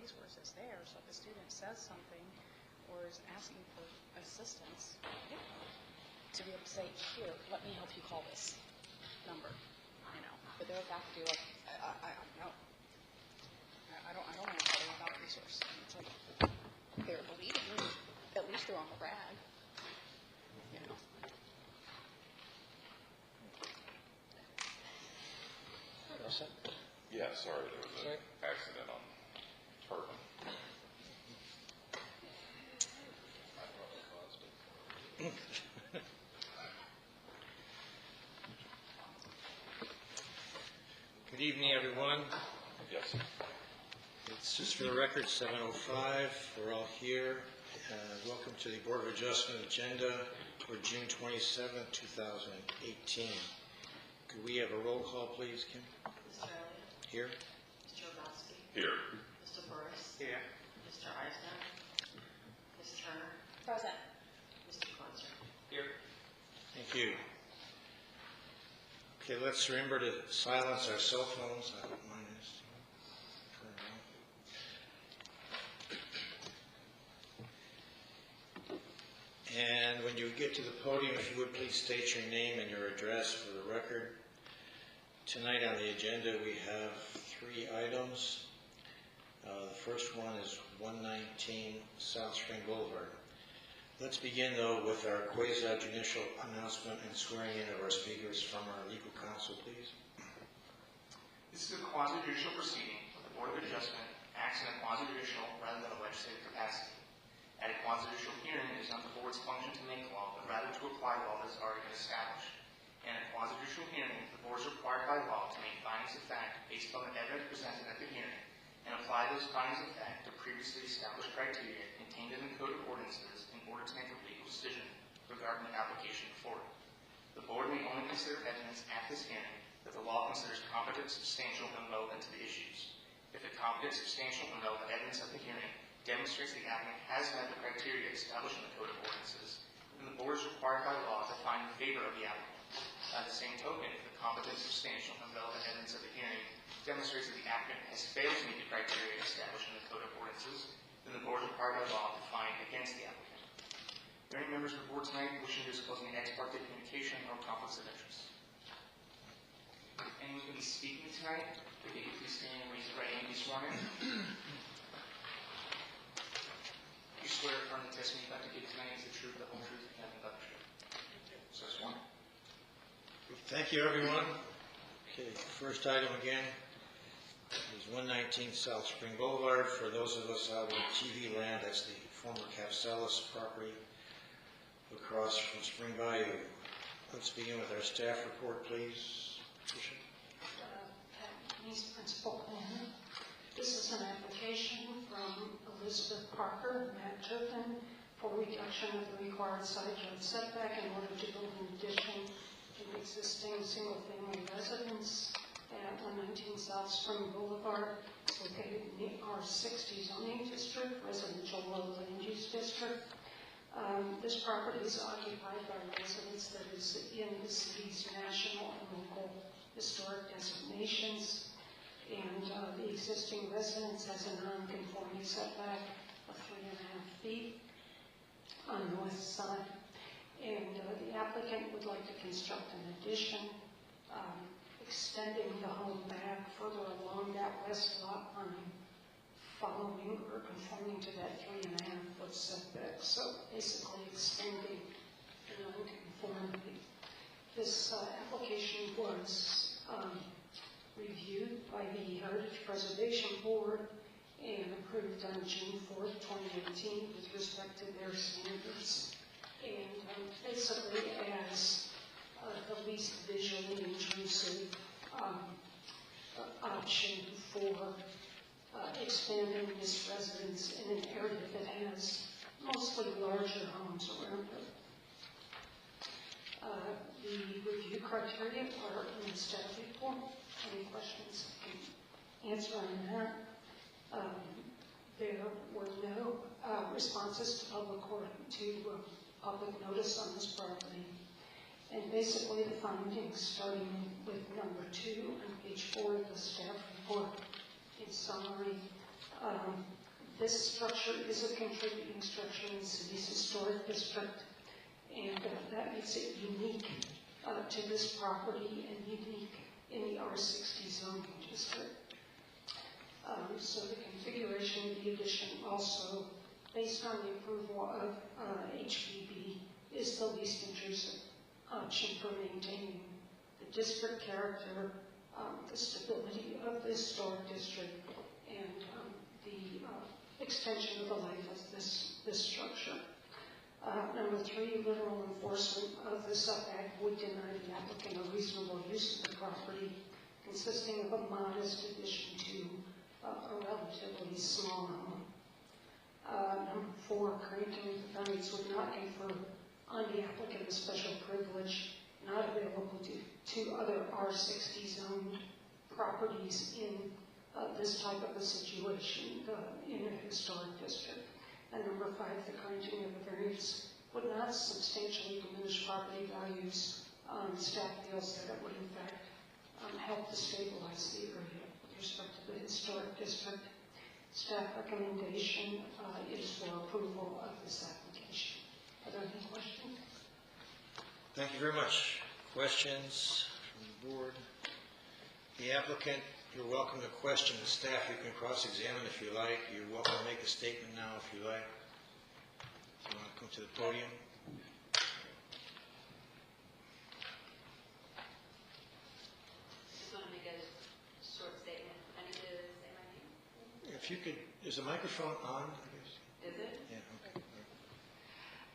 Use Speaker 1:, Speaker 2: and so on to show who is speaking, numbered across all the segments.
Speaker 1: resources there. So if a student says something or is asking for assistance, to be able to say, here, let me help you call this number, But they're back to like, I don't want to tell them about a resource. It's like, they're believing, at least they're on the rag,
Speaker 2: Yeah, sorry, there was an accident on Turpin.
Speaker 3: Good evening, everyone.
Speaker 2: Yes.
Speaker 3: It's just for the record, 7:05. We're all here. Welcome to the Board of Adjustment agenda for June 27, 2018. Could we have a roll call, please, Kim?
Speaker 4: Mr. Elliott?
Speaker 3: Here.
Speaker 4: Mr. Obowski?
Speaker 2: Here.
Speaker 4: Mr. Burris?
Speaker 3: Here.
Speaker 4: Mr. Eisner? Ms. Turner?
Speaker 1: Present.
Speaker 4: Mr. Cleanser?
Speaker 3: Here. Thank you. Okay, let's remember to silence our cell phones. I don't mind this. And when you get to the podium, if you would please state your name and your address for the record. Tonight on the agenda we have 3 items. The first one is 119 South Spring Boulevard. Let's begin, though, with our quasi-judicial announcement and swearing in of our speakers from our legal counsel, please.
Speaker 5: This is a quasi-judicial proceeding where the Board of Adjustment acts in a quasi-judicial rather than a legislative capacity. At a quasi-judicial hearing, it is not the Board's function to make law, but rather to apply law that has already been established. In a quasi-judicial hearing, the Board is required by law to make findings of fact based upon the evidence presented at the hearing and apply those findings of fact to previously established criteria contained in the Code of Ordinances in order to make a legal decision regarding the application before it. The Board may only consider evidence at this hearing that the law considers competent, substantial, and relevant to the issues. If the competent, substantial, and relevant evidence at the hearing demonstrates the applicant has met the criteria established in the Code of Ordinances, then the Board is required by law to find in favor of the applicant. By the same token, if the competent, substantial, and relevant evidence of the hearing demonstrates that the applicant has failed to meet the criteria established in the Code of Ordinances, then the Board is required by law to find against the applicant. Are there any members of the Board tonight wishing to disclose any ex parte communication or conflicts of interest? If anyone's going to be speaking tonight, would you please stand and raise your right hand and be sworn in? You swear affirm the testimony you're about to give tonight is the truth, the whole truth, and nothing but the truth. So sworn.
Speaker 3: Thank you, everyone. Okay, first item again is 119 South Spring Boulevard. For those of us out in TV land, that's the former Capsalis property across from Spring Bayou. Let's begin with our staff report, please. Tricia.
Speaker 6: Denise, Principal Planner. This is an application from Elizabeth Parker, Matt Turpin, for reduction of the required side yard setback in order to build an addition to the existing single-family residence at 119 South Spring Boulevard, located in the R60 zoning district, residential low land use district. This property is occupied by residents that is in the city's national and local historic designations, and the existing residence has a non-conforming setback of 3.5 feet on the north side, and the applicant would like to construct an addition extending the home back further along that west lot line, following or conforming to that 3.5 foot setback. So basically extending the non-conformity. This application was reviewed by the Heritage Preservation Board and approved on June 4th, 2018 with respect to their standards. And basically as the least visually intrusive option for expanding this residence in an area that has mostly larger homes around it. The review criteria are in the staff report. Any questions I can answer on that? There were no responses to public notice on this property. And basically the findings, starting with number 2 on page 4 of the staff report, in summary, This structure is a contributing structure in the city's historic district, and that makes it unique to this property and unique in the R60 zoning district. So the configuration of the addition also, based on the approval of HPB, is the least intrusive option for maintaining the district character, the stability of the historic district, and the extension of the life of this structure. Number 3, literal enforcement of the setback would deny the applicant a reasonable use of the property, consisting of a modest addition to a relatively small home. Number 4, granting the variance would not confer on the applicant a special privilege not available to other R60 zoned properties in this type of a situation in a historic district. And number 5, the granting of the variance would not substantially diminish property values. Staff feels that it would in fact help to stabilize the area with respect to the historic district. Staff recommendation is for approval of this application. Are there any questions?
Speaker 3: Thank you very much. Questions from the board? The applicant, you're welcome to question the staff. You can cross-examine if you like. You're welcome to make a statement now if you like. If you want to come to the podium.
Speaker 4: Just want to make a short statement. I need to say my name.
Speaker 3: If you could, is the microphone on? I guess.
Speaker 4: Is it?
Speaker 3: Yeah, okay.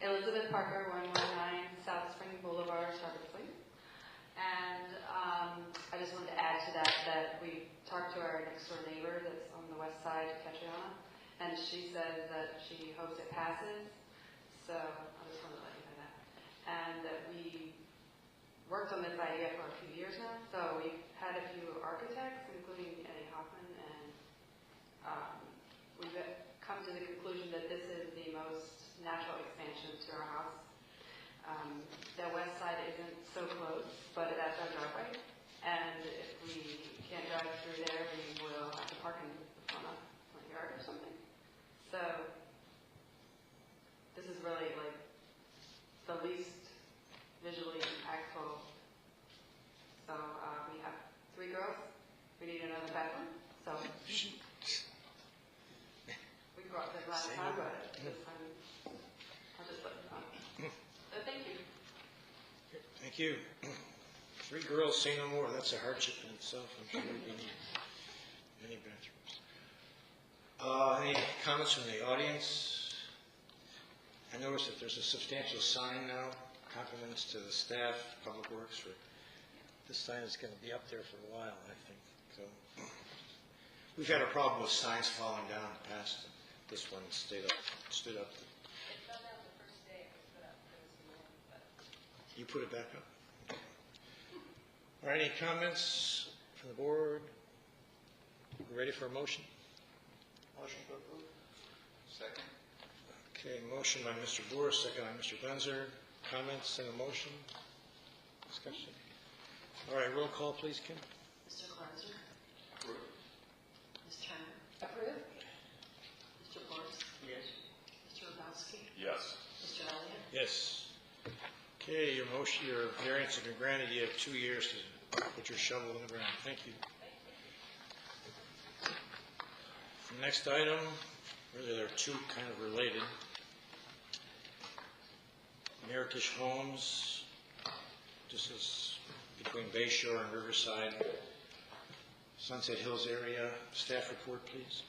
Speaker 4: Elizabeth Parker, 119 South Spring Boulevard, Charlottesville. And I just wanted to add to that we talked to our next door neighbor that's on the west side, Catriona, and she says that she hopes it passes. So I just wanted to let you know that. And that we worked on this idea for a few years now. So we've had a few architects, including Eddie Hoffman, and we've come to the conclusion that this is the most natural expansion to our house. The west side isn't so close, but that's our driveway. And if we can't drive through there, we will have to park in the front yard or something. So this is really like the least visually impactful. So we have 3 girls. We need another bathroom. So we brought this last time, but this time I'll just let it on. So thank you.
Speaker 3: Thank you. 3 girls, say no more. That's a hardship in itself. I'm sure we need many bathrooms. Any comments from the audience? I noticed that there's a substantial sign now. Compliments to the staff, Public Works, for this sign is going to be up there for a while, I think. So we've had a problem with signs falling down in the past. This one stood up.
Speaker 7: It fell down the first day it was put up. There was more, but
Speaker 3: You put it back up? All right, any comments from the board? We ready for a motion?
Speaker 5: Motion to approve. Second.
Speaker 3: Okay, motion by Mr. Boris, second by Mr. Gunzer. Comments and a motion? Discussion? All right, roll call, please, Kim.
Speaker 4: Mr. Kleiser?
Speaker 5: Approve.
Speaker 4: Ms. Turner?
Speaker 6: Approve?
Speaker 4: Mr. Boris?
Speaker 5: Yes.
Speaker 4: Mr. Robowski?
Speaker 2: Yes.
Speaker 4: Mr. Elliott?
Speaker 3: Yes. Okay, your motion, your variance has been granted. You have 2 years to put your shovel in the ground. Thank you. The next item, really they're 2 kind of related. Marrakesh Homes. This is between Bay Shore and Riverside, Sunset Hills area. Staff report, please.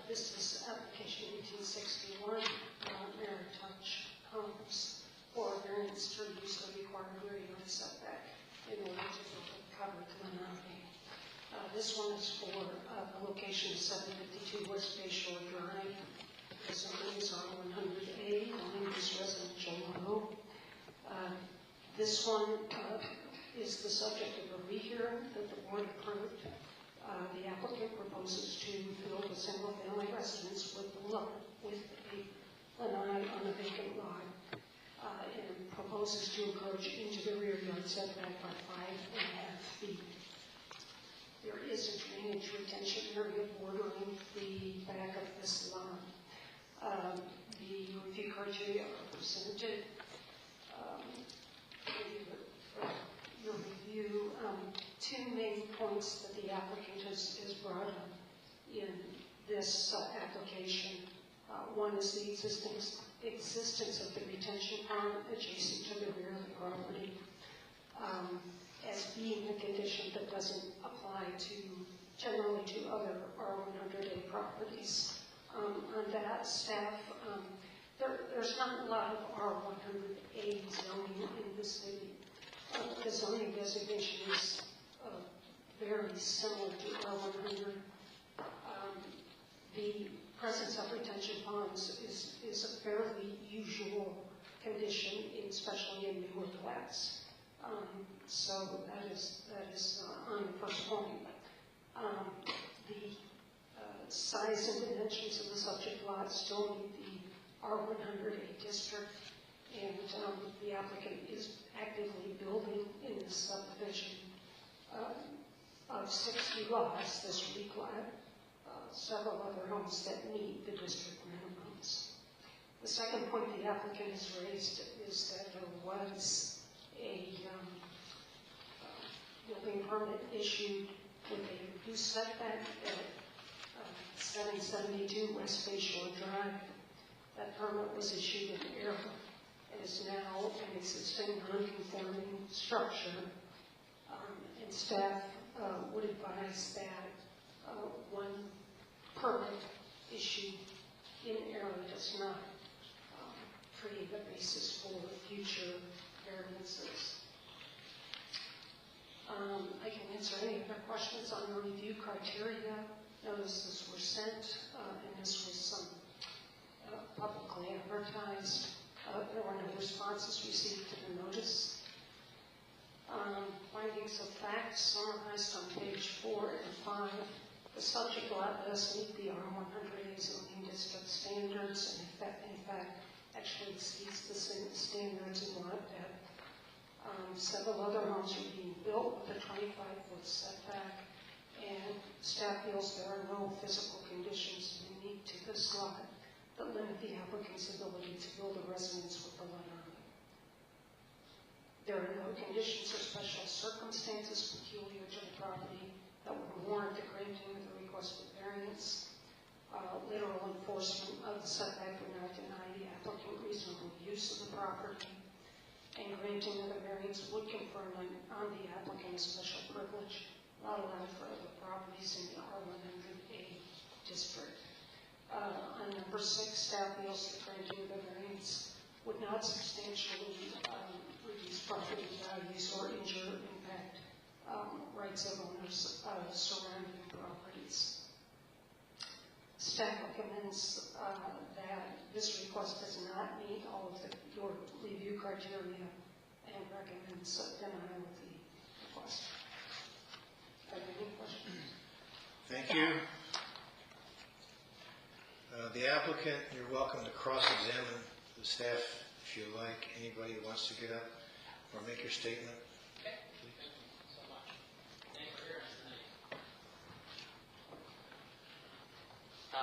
Speaker 6: This is application 1861, Meritage Homes, for variance to reduce the required rear yard setback in order to cover Glenarvie. This one is for the location of 752 West Bay Shore Drive. The zoning is R100A, land is residential low. This one is the subject of a rehearing that the board approved. The applicant proposes to build a single-family residence with a lanai on a vacant lot, and proposes to encroach into the rear yard setback by 5.5 feet. There is a drainage retention area criteria are presented for your review. Two main points that the applicant has brought up in this application. One is the existence of the retention pond adjacent to the rear of the property as being a condition that doesn't apply generally to other R100A properties. On that, staff, there's not a lot of R100A zoning in the city. The zoning designation is very similar to R100. The presence of retention ponds is a fairly usual condition, especially in newer flats. So that is on the first point. The size and dimensions of the subject lot still meet the R100A district, and the applicant is actively building in this subdivision of 60 lots, this replat, several other homes that meet the district minimums. The second point the applicant has raised is that there was a building permit issued with a reduced setback at 772 West Bay Shore Drive. That permit was issued in error. It is now an existing non-conforming structure, and staff would advise that one permit issued in error does not create a basis for future variances. I can answer any other questions on the review criteria. Notices were sent, and this was publicly advertised. There were no responses received to the notice. Findings of fact summarized on page 4 and 5. The subject lot does meet the R100A zoning district standards, and in fact actually exceeds the standards in lot depth. Several other homes are being built with a 25-foot setback, and staff feels there are no physical conditions unique to this lot that limit the applicant's ability to build a residence with the lot on it. There are no conditions or special circumstances peculiar to the property that would warrant the granting of the requested variance. Literal enforcement of the setback would not deny the applicant reasonable use of the property, and granting of the variance would confer on the applicant a special privilege not allowed for other properties in the R100A district. On number 6, staff feels the granting of the variance would not substantially reduce property values or injure or impact rights of owners of surrounding properties. Staff recommends that this request does not meet all of your review criteria and recommends denial of the request. Are there any questions?
Speaker 3: Thank you. The applicant, you're welcome to cross-examine the staff if you like. Anybody who wants to get up or make your statement.
Speaker 8: Okay. Thank you so much. Thank you for hearing us tonight.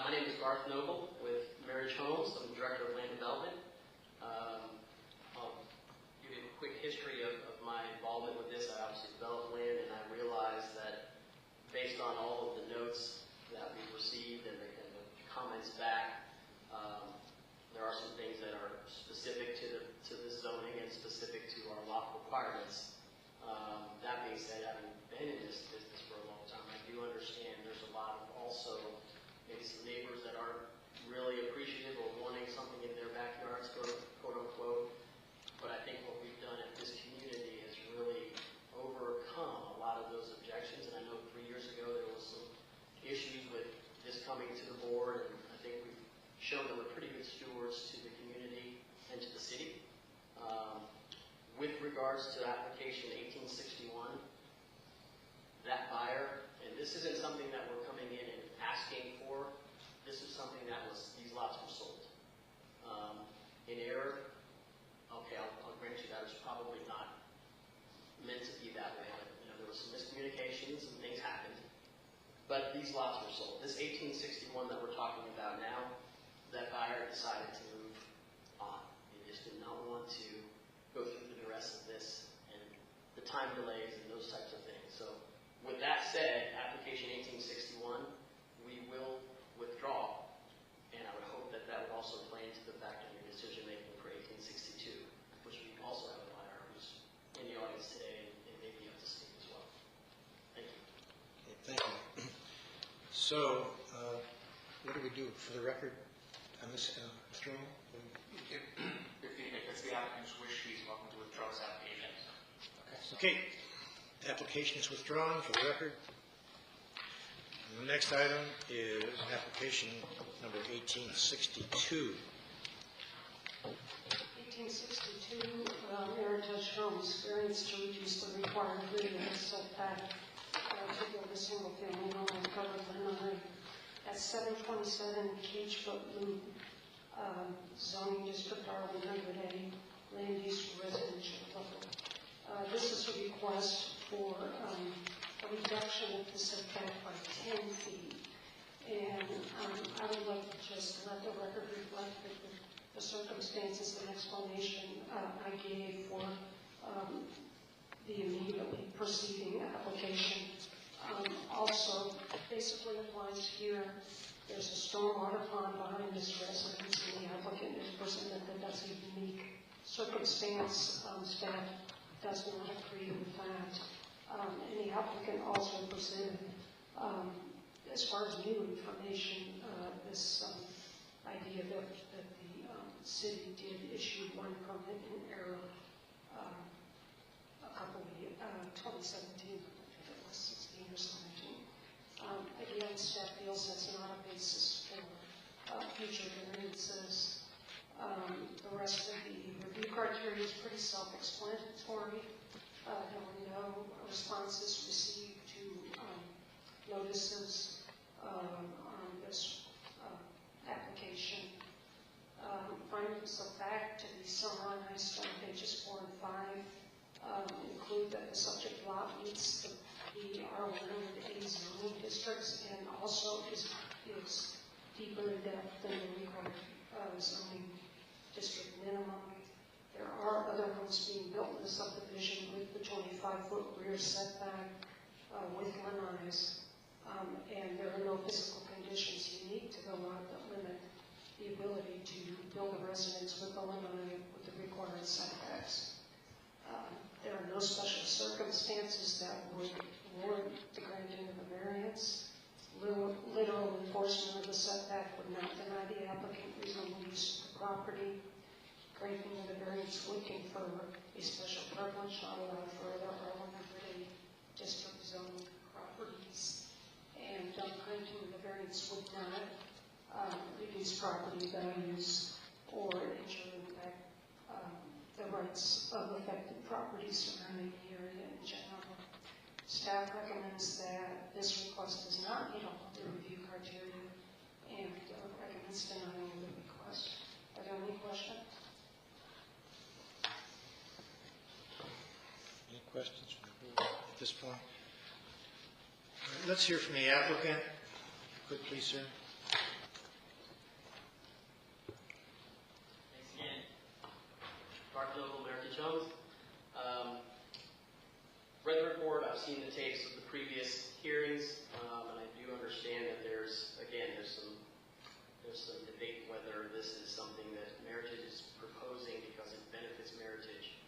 Speaker 8: My name is Garth Noble with Marriage Homes. I'm the Director of Land Development. I'll give you a quick history of my involvement with this. I obviously developed land, and I realized that based on all of the notes that we've received and the comments back, there are some things that are specific to the zoning and specific to our lot requirements. That being said, having been in this business for a long time, I do understand there's a lot of also maybe some neighbors that aren't really appreciative or wanting something in their backyards, quote unquote. But I think what we've done at this community is really overcome a lot of those objections. And I know 3 years ago there was some issues with this coming to the board, and I think we've shown that we're pretty good stewards to the community and to the city. With regards to application 1861, that buyer, and this isn't something that we're coming in and asking for, this is something that these lots were sold. In error, okay, I'll grant you that it's probably not meant to be that way. There was some miscommunications and things happened. But these lots were sold. This 1861 that we're talking about now, that buyer decided to move on. just did not want to go through the rest of this and the time delays and those types of things. So with that said, application 1861, we will withdraw, and I would hope that that would also play into the fact of your decision-making for 1862, which we also have a lawyer who's in the audience today and may be up to speak as well. Thank you.
Speaker 3: Okay, thank you. So, what do we do for the record on this withdrawal?
Speaker 5: If it's the applicant's wish, he's welcome to withdraw his application.
Speaker 3: Okay, the application is withdrawn for the record. And the next item is application number 1862.
Speaker 6: 1862, Meritage Homes variance to reduce the required rear yard setback to build a single-family home in covered land at 727 Cagefoot Loop, zoning district R100A, land use residential level. This is a request for a reduction of the setback by 10 feet. And I would like to just let the record reflect that the circumstances and explanation I gave for the immediately preceding application also basically applies here. There's a stormwater pond behind this residence, and the applicant is presented that that's a unique circumstance. Staff does not agree with that. And the applicant also presented, as far as new information, this idea that the city did issue one permit in error a couple of years, 2017, I think it was 16 or 17. Again, staff feels that's not a basis for future variances. The rest of the review criteria is pretty self-explanatory. There were no responses received to notices on this application. Findings of fact to be summarized on pages 4 and 5 include that the subject lot meets the R100A zoning districts and also is deeper in depth than the required zoning district minimum. There are other homes being built in the subdivision with the 25-foot rear setback with lanais, and there are no physical conditions unique to the lot that limit the ability to build a residence with a lanai with the required setbacks. There are no special circumstances that would warrant the granting of a variance. Literal enforcement of the setback would not deny the applicant reasonable use of the property. Granting of the variance would confer a special privilege not allowed for other R100A district zone properties. And granting of the variance would not reduce property values or injure the rights of affected properties surrounding the area in general. Staff recommends that this request does not meet all of the review criteria and recommends denying the request. Are there any questions?
Speaker 3: Any questions from the board at this point? All right, let's hear from the applicant. Could please, sir.
Speaker 8: Thanks again. Mark Noble, Meritage Homes. Read the report. I've seen the tapes of the previous hearings, and I do understand that there's some debate whether this is something that Meritage is proposing because it benefits Meritage.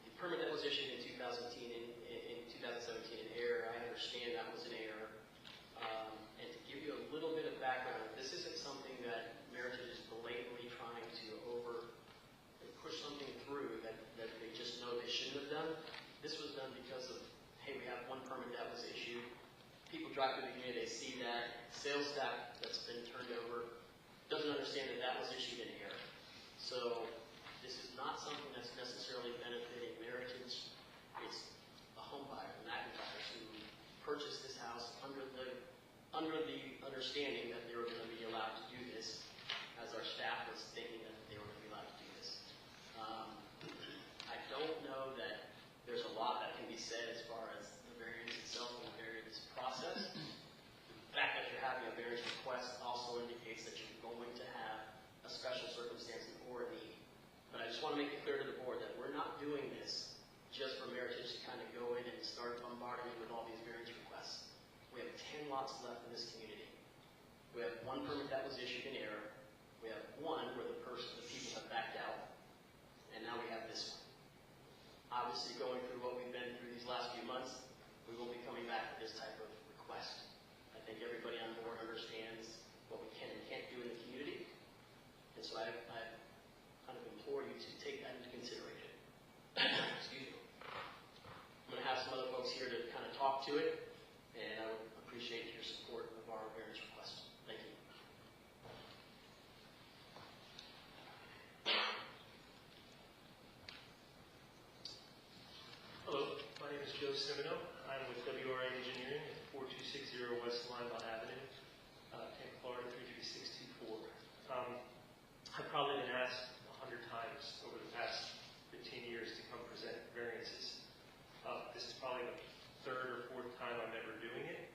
Speaker 8: The permit that was issued in 2017 in error, I understand that was an error. And to give you a little bit of background, this isn't something that Meritage is blatantly trying to push something through that they just know they shouldn't have done. This was done because of, hey, we have one permit that was issued. People drive through the community, they see that. Sales tax that's been turned over doesn't understand that that was issued in error. So this is not something that's necessarily benefiting Meritage. It's a home buyer, the McIntyres, who purchased this house under the understanding that they were going to be allowed to do this, as our staff was thinking that they were going to be allowed to do this. I don't know that there's a lot that can be said as far as the variance itself and the variance process. The fact that you're having a variance request also indicates that you're going to have a special circumstance or a need. want to make it clear to the board that we're not doing this just for Meritage to kind of go in and start bombarding it with all these variance requests. We have 10 lots left in this community. We have one permit that was issued in error. We have one where the people have backed out. And now we have this one. Obviously, going through what we've been through these last few months, we will be coming back to this type of request. I think everybody on board understands what we can and can't do in the community. And so I kind of implore you to take that into consideration. Excuse me. I'm going to have some other folks here to kind of talk to it, and I would appreciate your support of our variance request. Thank you.
Speaker 9: Hello, my name is Joe Cimino. I'm with WRA Engineering at 4260 West Linebaugh Avenue, Tampa, Florida 33624. I've probably been asked 100 times over the past 15 years to come present variances. This is probably the third or fourth time I'm ever doing it.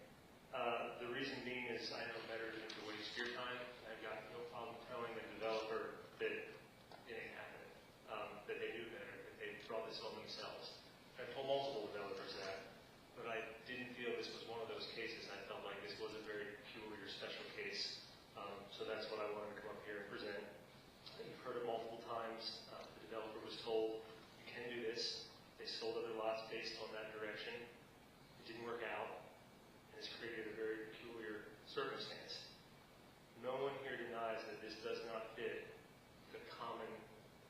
Speaker 9: The reason being is I know better than to waste your time. I've got no problem telling the developer that it ain't happening, that they do better, that they brought this on themselves. I've told multiple developers that, but I didn't feel this was one of those cases. I felt like this was a very peculiar, special case. So that's what I wanted to come up here and present. You've heard it multiple times. The developer was told, you can do this. They sold other lots based on that direction. It didn't work out, and it's created a very peculiar circumstance. No one here denies that this does not fit the common,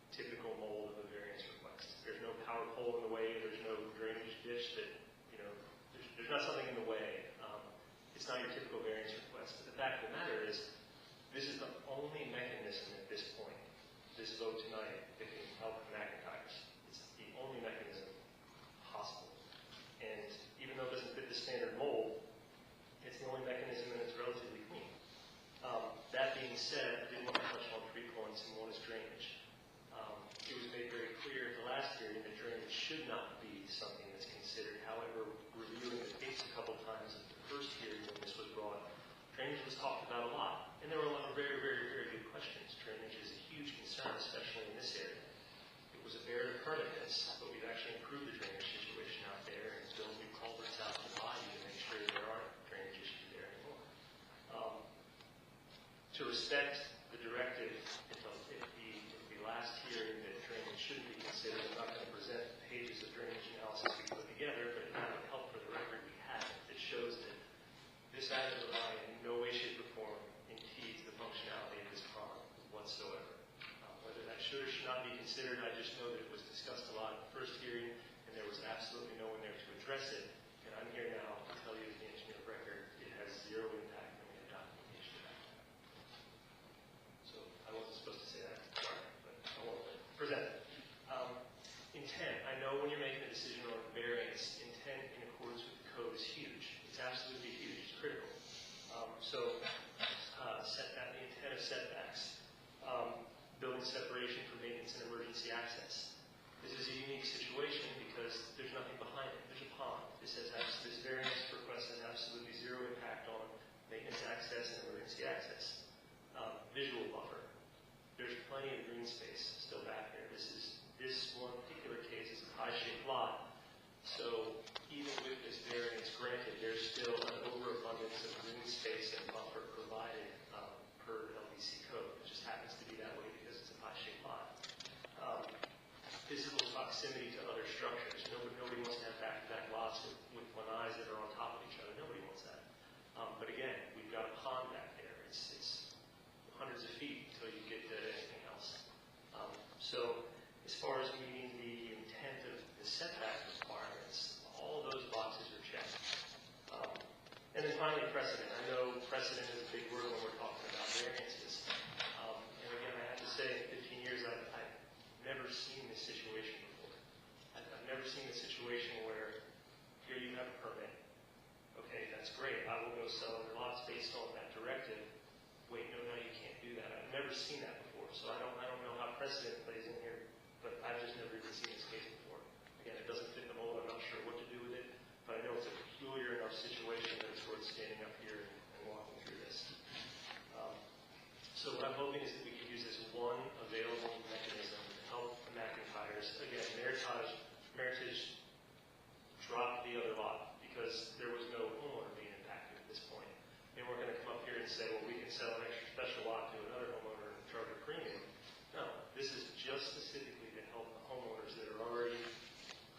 Speaker 9: typical mold of a variance request. There's no power pole in the way. There's no drainage ditch that, there's not something in the way. It's not your typical variance request. But the fact of the matter is, this is the only mechanism at this point, this vote tonight, that can help McIntyre's. It's the only mechanism possible. And even though it doesn't fit the standard mold, it's the only mechanism and it's relatively clean. That being said, I did want to touch on 3 points, and one is drainage. It was made very clear at the last hearing that drainage should not be something that's considered. However, reviewing the case a couple times at the first hearing when this was brought, drainage was talked about a lot. And there were a lot of very, very, very good questions. Drainage is a huge concern, especially in this area. It was a bear to permit this, but we've actually improved the drainage situation out there and built new culverts out in the bayou to make sure there aren't drainage issues there anymore. To respect the directive, if the last hearing that drainage shouldn't be considered, I'm not going to present pages of drainage analysis we put together, but it would help for the record we have that shows that this action of mine in no way, shape, or form impedes the functionality of this pond whatsoever. Whether that should or should not be considered, I just know that it was discussed a lot at the first hearing, and there was absolutely no one there to address it. And I'm here now to tell you, as the engineer of record, it has zero impact, and we have documentation of that. So I wasn't supposed to say that, sorry, but I won't present it. Intent, I know when you're making a decision on variance, intent in accordance with the code is huge. It's absolutely huge. It's critical. Setback, the intent of setbacks, building separation for maintenance and emergency access. This is a unique situation because there's nothing behind it. There's a pond. This variance request has absolutely zero impact on maintenance access and emergency access. Visual buffer. There's plenty of green space still back there. This one particular case is a pie-shaped lot. So even with this variance granted, there's still an overabundance of green space and buffer provided per LDC code. It just happens to be that way because it's a pie-shaped lot. Physical proximity to other structures. Nobody wants to have back-to-back lots with lanais that are on top of each other. Nobody wants that. But again, we've got a pond back there. It's hundreds of feet until you get to anything else. So as far as meeting the intent of the setback requirements, all of those boxes are checked. And then finally, precedent. I know precedent is a big word when we're talking about variances. And again, I have to say, in 15 years, I've never seen this situation before. I've never seen a situation where here you have a permit. Okay, that's great. I will go sell other lots based on that directive. Wait, no, you can't do that. I've never seen that before. So I don't know how precedent plays in here, but I've just never even seen this case before. Again, it doesn't fit the mold. I'm not sure what to do with it, but I know it's a peculiar enough situation that it's worth standing up here and walking through this. So what I'm hoping is that we can use this one available mechanism to help to say, well, we can sell an extra special lot to another homeowner and charge a premium. No, this is just specifically to help the homeowners that are already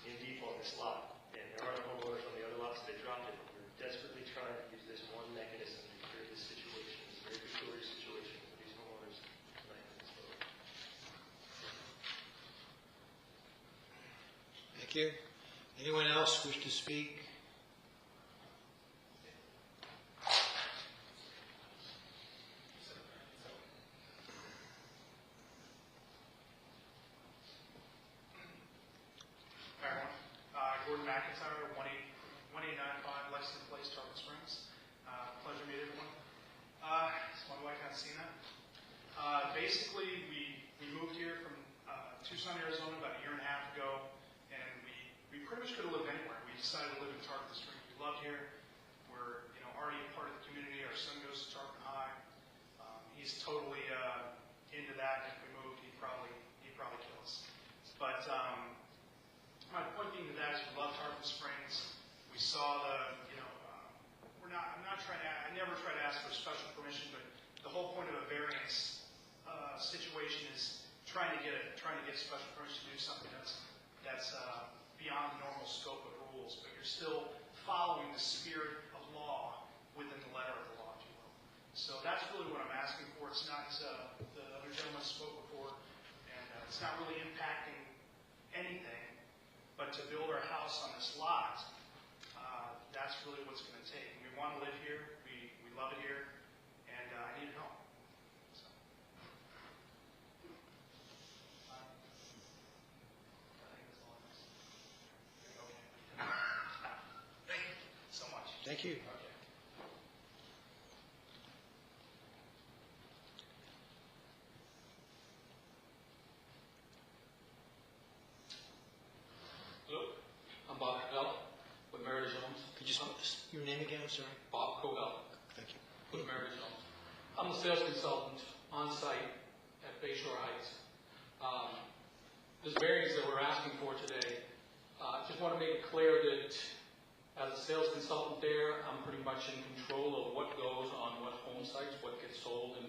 Speaker 9: in deep on this lot. And there are no homeowners on the other lots that dropped it. We're desperately trying to use this one mechanism to clear this situation, this very peculiar situation for these homeowners tonight in this vote.
Speaker 3: Thank you. Anyone else wish to speak?
Speaker 10: Gordon McIntyre, 1895 Lexington Place, Tarpon Springs. Pleasure to meet everyone. It's my wife, Hansina. Basically, we moved here from Tucson, Arizona about a year and a half ago, and we pretty much could have lived anywhere. We decided to live in Tarpon Springs. We love here. We're already a part of the community. Our son goes to Tarpon High. He's totally into that. If we moved, he'd probably kill us. But my point being to that is we love Tarpon Springs. We saw the, I never try to ask for special permission, but the whole point of a variance situation is trying to get special permission to do something that's beyond the normal scope of rules, but you're still following the spirit of law within the letter of the law, if you will. So that's really what I'm asking for. It's not, the other gentleman spoke before, and it's not really impacting anything. But to build our house on this lot, that's really what's going to take. We want to live here. We love it here, and I need help. So. I think that's all I'm saying. Thank you so much.
Speaker 3: Thank you.
Speaker 10: Okay.
Speaker 11: Hello, I'm Bob Covell with Meritage Homes.
Speaker 3: Could you spell your name again? I'm sorry.
Speaker 11: Bob Covell
Speaker 3: Thank you.
Speaker 11: with Meritage Homes. I'm the sales consultant on site at Bayshore Heights. This variance that we're asking for today, I just want to make it clear that as a sales consultant there, I'm pretty much in control of what goes on what home sites, what gets sold, and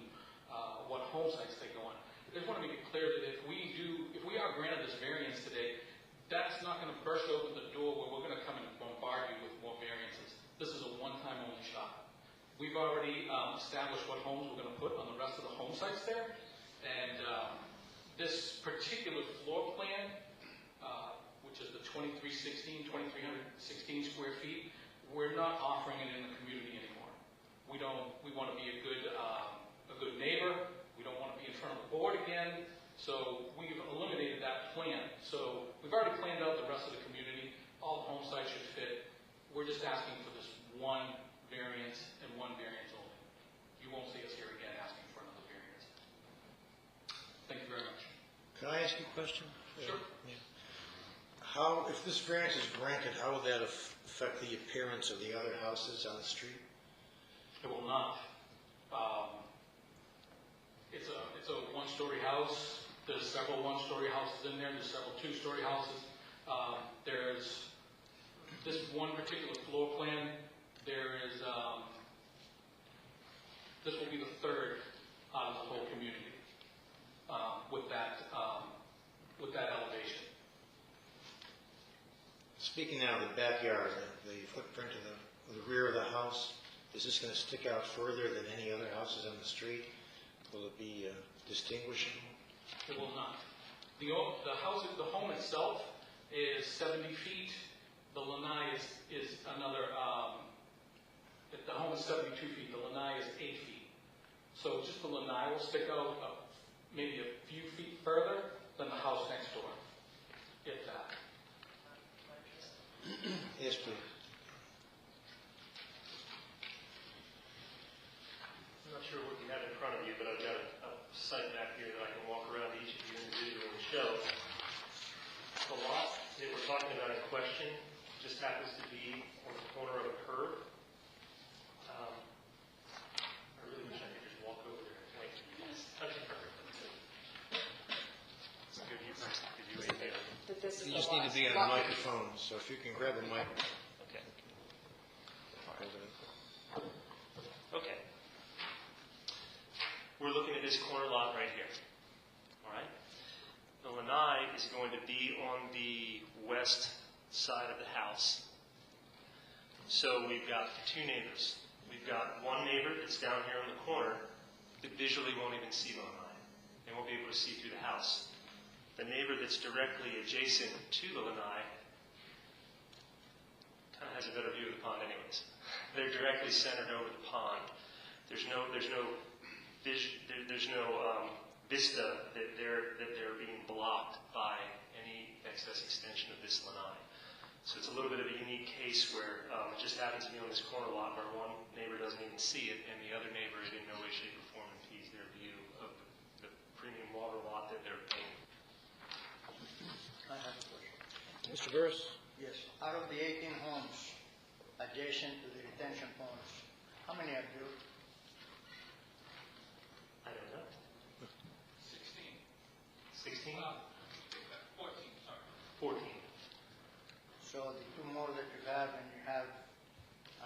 Speaker 11: what home sites they go on. I just want to make it clear that if we are granted this variance today, that's not going to burst open the door where we're going to come and bombard you with more variances. This is a one-time only shot. We've already established what homes we're going to put on the rest of the home sites there, and this particular floor plan, which is the 2316 square feet, we're not offering it in the community anymore. We want to be a good neighbor. We don't want to be in front of the board again. So we've eliminated that plan. So we've already planned out the rest of the community. All the home sites should fit. We're just asking for this one variance and one variance only. You won't see us here again asking for another variance. Thank you very much.
Speaker 3: Can I ask you a question?
Speaker 11: Sure.
Speaker 3: Yeah. If this variance is granted, how will that affect the appearance of the other houses on the street?
Speaker 11: It will not. It's a one-story house. There's several one-story houses in there. There's several two-story houses. There's this one particular floor plan. There is this will be the third out of the whole community with that elevation.
Speaker 3: Speaking now of the backyard, the footprint of the rear of the house, is this going to stick out further than any other houses on the street? Will it be distinguishable?
Speaker 11: It will not. The home itself is 70 feet. The lanai is another. The home is 72 feet. The lanai is 8 feet. So just the lanai will stick out maybe a few feet further than the house next door, if that.
Speaker 3: Yes, please.
Speaker 9: I'm not sure what you have in front of you, but I've got a site map here that I can walk around each of you individually and show. The lot that we're talking about in question just happens to be on the corner of a curve. I really wish I could just walk over there and point. Okay, perfect. So could you email?
Speaker 3: You just need to be on the microphone, so if you can grab a mic.
Speaker 9: Okay. Okay. west side of the house. So we've got two neighbors. We've got one neighbor that's down here on the corner that visually won't even see the lanai and won't be able to see through the house. The neighbor that's directly adjacent to the lanai kind of has a better view of the pond anyways. They're directly centered over the pond. There's no vista that they're being blocked by any excess extension of this lanai. So it's a little bit of a unique case where it just happens to be on this corner lot where one neighbor doesn't even see it and the other neighbor in no way, shape, or form impedes their view of the premium water lot that they're paying.
Speaker 12: I have a question.
Speaker 3: Mr. Burris?
Speaker 12: Yes. Out of the 18 homes adjacent to the retention ponds, how many are built?
Speaker 9: I don't know.
Speaker 11: 16.
Speaker 9: 16?
Speaker 11: 14, sorry.
Speaker 9: 14.
Speaker 12: So the two more that you have, and you have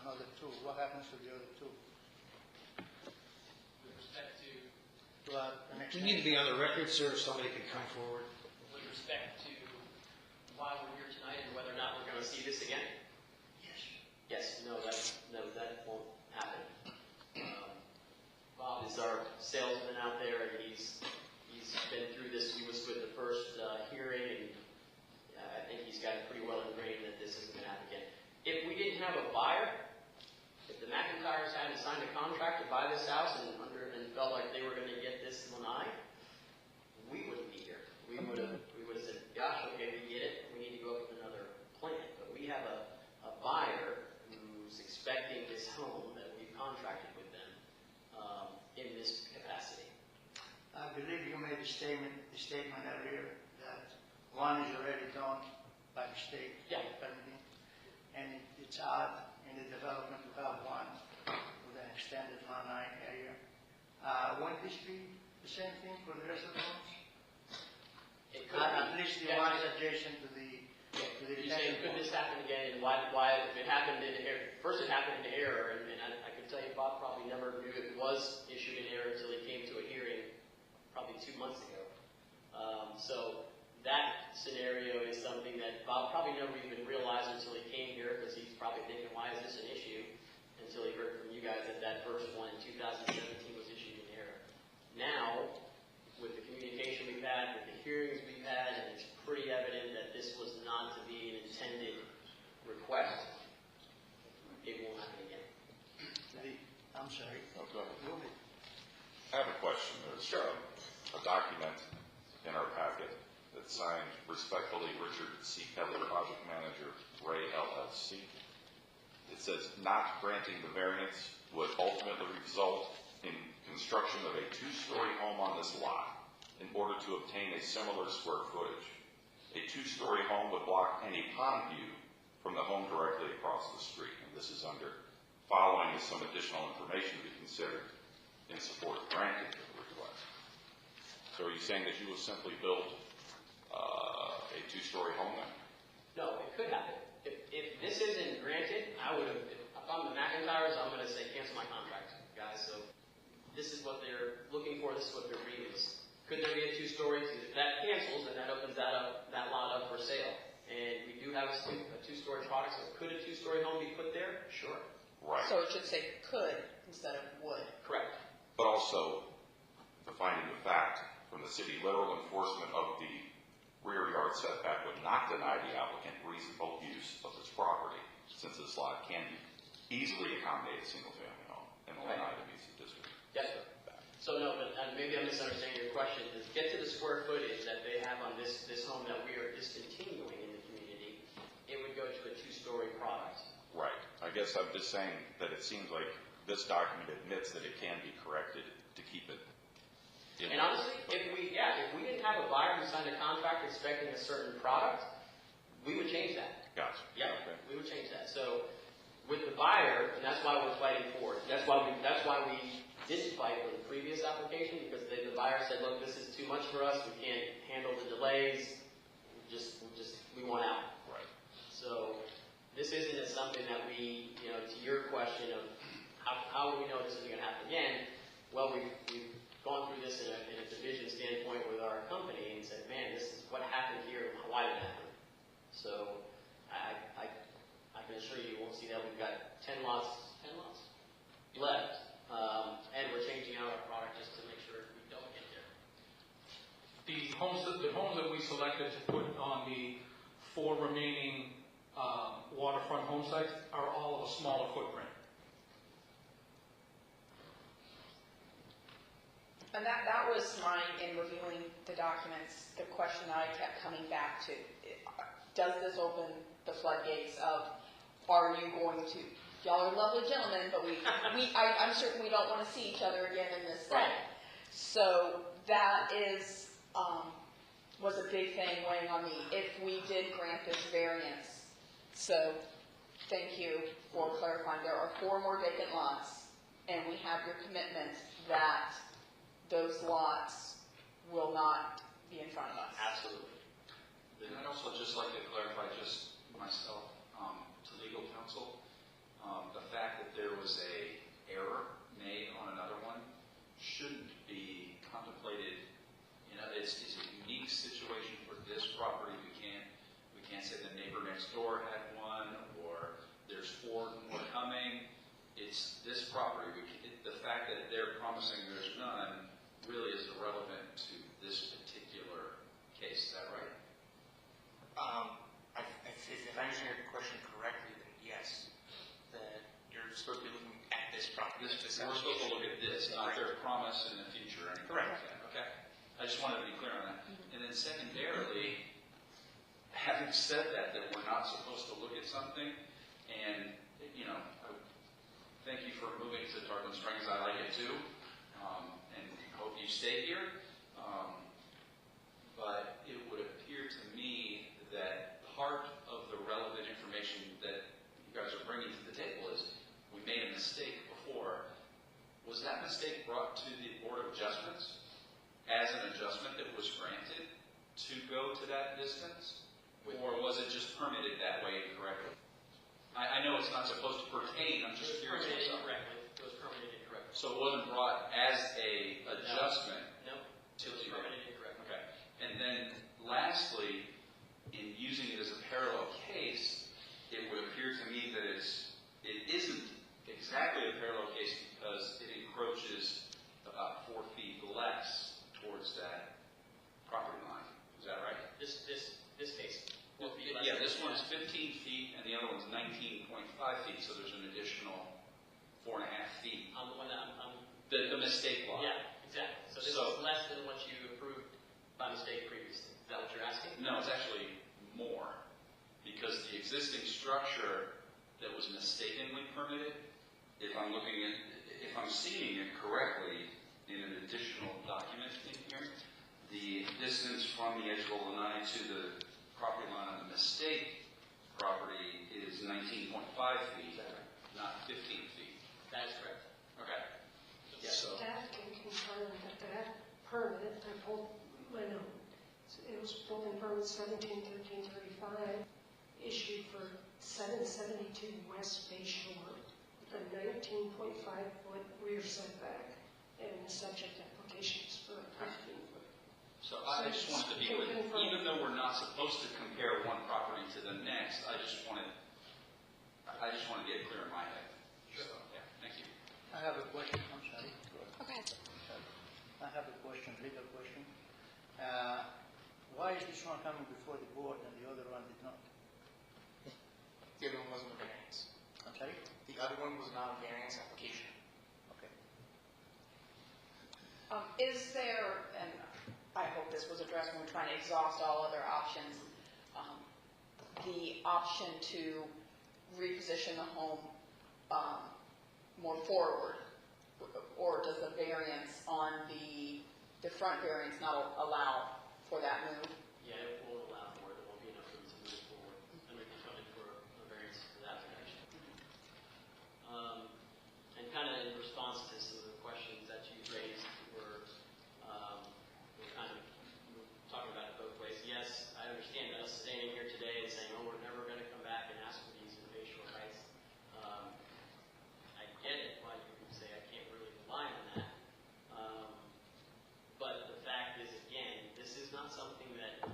Speaker 12: another two, what happens to the other two?
Speaker 11: With respect to,
Speaker 12: The next
Speaker 3: You need to be on the record, sir, if somebody can come forward.
Speaker 8: With respect to why we're here tonight and whether or not we're going to see this again? Yes, no, that won't happen. Bob is our salesman out there, and he's been through this. He was with the first hearing, and I think he's got it pretty well ingrained that this isn't going to happen again. If we didn't have a buyer, if the McIntyres hadn't signed a contract to buy this house and felt like they were going to get this lanai, we wouldn't be here. We would have said, gosh, okay, we get it. We need to go up with another plan. But we have a buyer who's expecting this home that we've contracted with them in this capacity.
Speaker 12: I believe you made the statement earlier that one is already done by the state.
Speaker 8: Yeah.
Speaker 12: Permitting, and it's odd in the development to have one with an extended lanai area. Won't this be the same thing for the rest of the homes?
Speaker 8: It could
Speaker 12: At
Speaker 8: be.
Speaker 12: least the
Speaker 8: Yeah.
Speaker 12: ones adjacent to the
Speaker 8: You're saying, could this happen again, and why if it happened in error? First, it happened in error, and I can tell you, Bob probably never knew it was issued in error until he came to a hearing probably 2 months ago. So that scenario is something that Bob probably never even realized until he came here, because he's probably thinking, why is this an issue? Until he heard from you guys that that first one in 2017 was issued in error. Now, with the communication we've had, with the hearings we've had, and it's pretty evident that this was not to be an intended request, it won't happen again.
Speaker 12: I'm sorry.
Speaker 2: Oh, go ahead.
Speaker 12: Move it.
Speaker 2: I have a question. There's a document in our packet that's signed respectfully Richard C. Kelly, Project Manager, Ray LLC. It says not granting the variance would ultimately result in construction of a two-story home on this lot in order to obtain a similar square footage. A two-story home would block any pond view from the home directly across the street. And this is under following is some additional information to be considered in support of granting the request. So are you saying that you will simply build a two-story home then?
Speaker 8: No, it could happen. If this isn't granted, I would have, if I'm the McIntyres, I'm going to say cancel my contract, guys. So this is what they're looking for, this is what they're reading. Could there be a two-story? If that cancels, then that opens that lot up for sale. And we do have a two-story product, so could a two-story home be put there? Sure.
Speaker 2: Right.
Speaker 1: So it should say could instead of would.
Speaker 8: Correct.
Speaker 2: But also the finding of fact from the city literal enforcement of the rear yard setback would not deny the applicant reasonable use of this property, since this lot can easily accommodate a single-family home in the Lanai meets the district.
Speaker 8: Yes, sir. So no, but maybe I'm misunderstanding your question. To get to the square footage that they have on this home that we are discontinuing in the community, it would go to a two-story product.
Speaker 2: Right. I guess I'm just saying that it seems like this document admits that it can be corrected to keep it.
Speaker 8: And honestly, if we didn't have a buyer who signed a contract expecting a certain product, we would change that.
Speaker 2: Gotcha.
Speaker 8: Yeah,
Speaker 2: Okay.
Speaker 8: we would change that. So with the buyer, and that's why we're fighting for it. That's why we didn't fight for the previous application, because the buyer said, look, this is too much for us. We can't handle the delays. We want out.
Speaker 2: Right.
Speaker 8: So this isn't something that we, to your question of how do we know this isn't going to happen again? Well, we've gone through this in a division standpoint with our company and said, man, this is what happened here. Why did it happen? So I can assure you won't see that. We've got 10 lots left, and we're changing out our product just to make sure we don't get there.
Speaker 11: The homes that we selected to put on the 4 remaining waterfront home sites are all of a smaller footprint.
Speaker 1: And that was mine in reviewing the documents, the question I kept coming back to. Does this open the floodgates of, are you going to, y'all are lovely gentlemen, but I'm certain we don't want to see each other again in this setting.
Speaker 8: Right.
Speaker 1: So that was a big thing weighing on me, if we did grant this variance. So thank you for clarifying. There are 4 more vacant lots, and we have your commitment that those lots will not be in front of us.
Speaker 8: Absolutely.
Speaker 13: And I'd also just like to clarify, just myself, to legal counsel, the fact that there was a error made on another one shouldn't be contemplated. You know, it's a unique situation for this property. We can't say the neighbor next door had one, or there's 4 more coming. It's this property. The fact that they're promising there's none really is irrelevant to this particular case. Is that right?
Speaker 5: If I understand your question correctly, then yes, that you're supposed to be looking at this property.
Speaker 13: We're supposed to look at this, not their promise in the future or anything like that. Okay? I just wanted to be clear on that. And then secondarily, having said that we're not supposed to look at something, and, you know, thank you for moving to Tarpon Springs. I like it too, and hope you stay here. But it would appear to me that part of the relevant information that you guys are bringing to the table is we made a mistake before. Was that mistake brought to the Board of Adjustments as an adjustment that was granted to go to that distance? Or was it just permitted that way incorrectly? I know it's not supposed to pertain, I'm just curious myself.
Speaker 8: It was permitted incorrectly.
Speaker 13: So it wasn't brought as a adjustment?
Speaker 8: No, it was permitted incorrectly.
Speaker 13: Okay. And then lastly, in using it as a parallel case, it would appear to me that it isn't exactly a parallel case because it encroaches about 4 feet less towards that property line. Is that right?
Speaker 8: This case.
Speaker 13: Yeah, this one's 15 feet and the other one's 19.5 feet, so there's an additional 4.5 feet.
Speaker 8: On the one that
Speaker 13: The mistake law.
Speaker 8: Yeah, exactly. So this is less than what you approved by mistake previously. Is that what you're asking?
Speaker 13: No, it's actually more, because the existing structure that was mistakenly permitted, if I'm seeing it correctly in an additional document in here, the distance from the edge of the line to the property line on the mistake property is 19.5 feet, not 15 feet.
Speaker 8: That is correct.
Speaker 13: Okay.
Speaker 8: Yes.
Speaker 13: So,
Speaker 6: Staff can confirm that permit, I pulled my note, it was pulled in permit 17/13/35, issued for 772 West Bay Shore, with a 19.5-foot rear setback, and the subject application is for a 15-foot.
Speaker 13: So I just wanted to be clear, even though we're not supposed to compare one property to the next, I just want to get it clear in my head. So, yeah, thank you.
Speaker 12: I have a question, I'm sorry.
Speaker 1: Okay.
Speaker 12: I have a question, legal question. Why is this one coming before the board and the other one did not?
Speaker 5: The other one wasn't a variance.
Speaker 12: I'm sorry?
Speaker 5: The other one was not a variance application.
Speaker 12: Okay.
Speaker 1: Is there, and I hope this was addressed when we're trying to exhaust all other options, the option to reposition the home more forward, or does the variance on the front variance not allow for that move?
Speaker 8: Yeah, it won't allow for it. There won't be enough room to move forward. And we can come in for a variance for that connection. And kind of in response to some of the questions that you raised, we're kind of talking about it both ways. Yes, I understand us standing here today and saying, oh, we're never going to come back and ask for these in Bay Shore Heights. I get it why you would say I can't really rely on that. But the fact is, again, this is not something that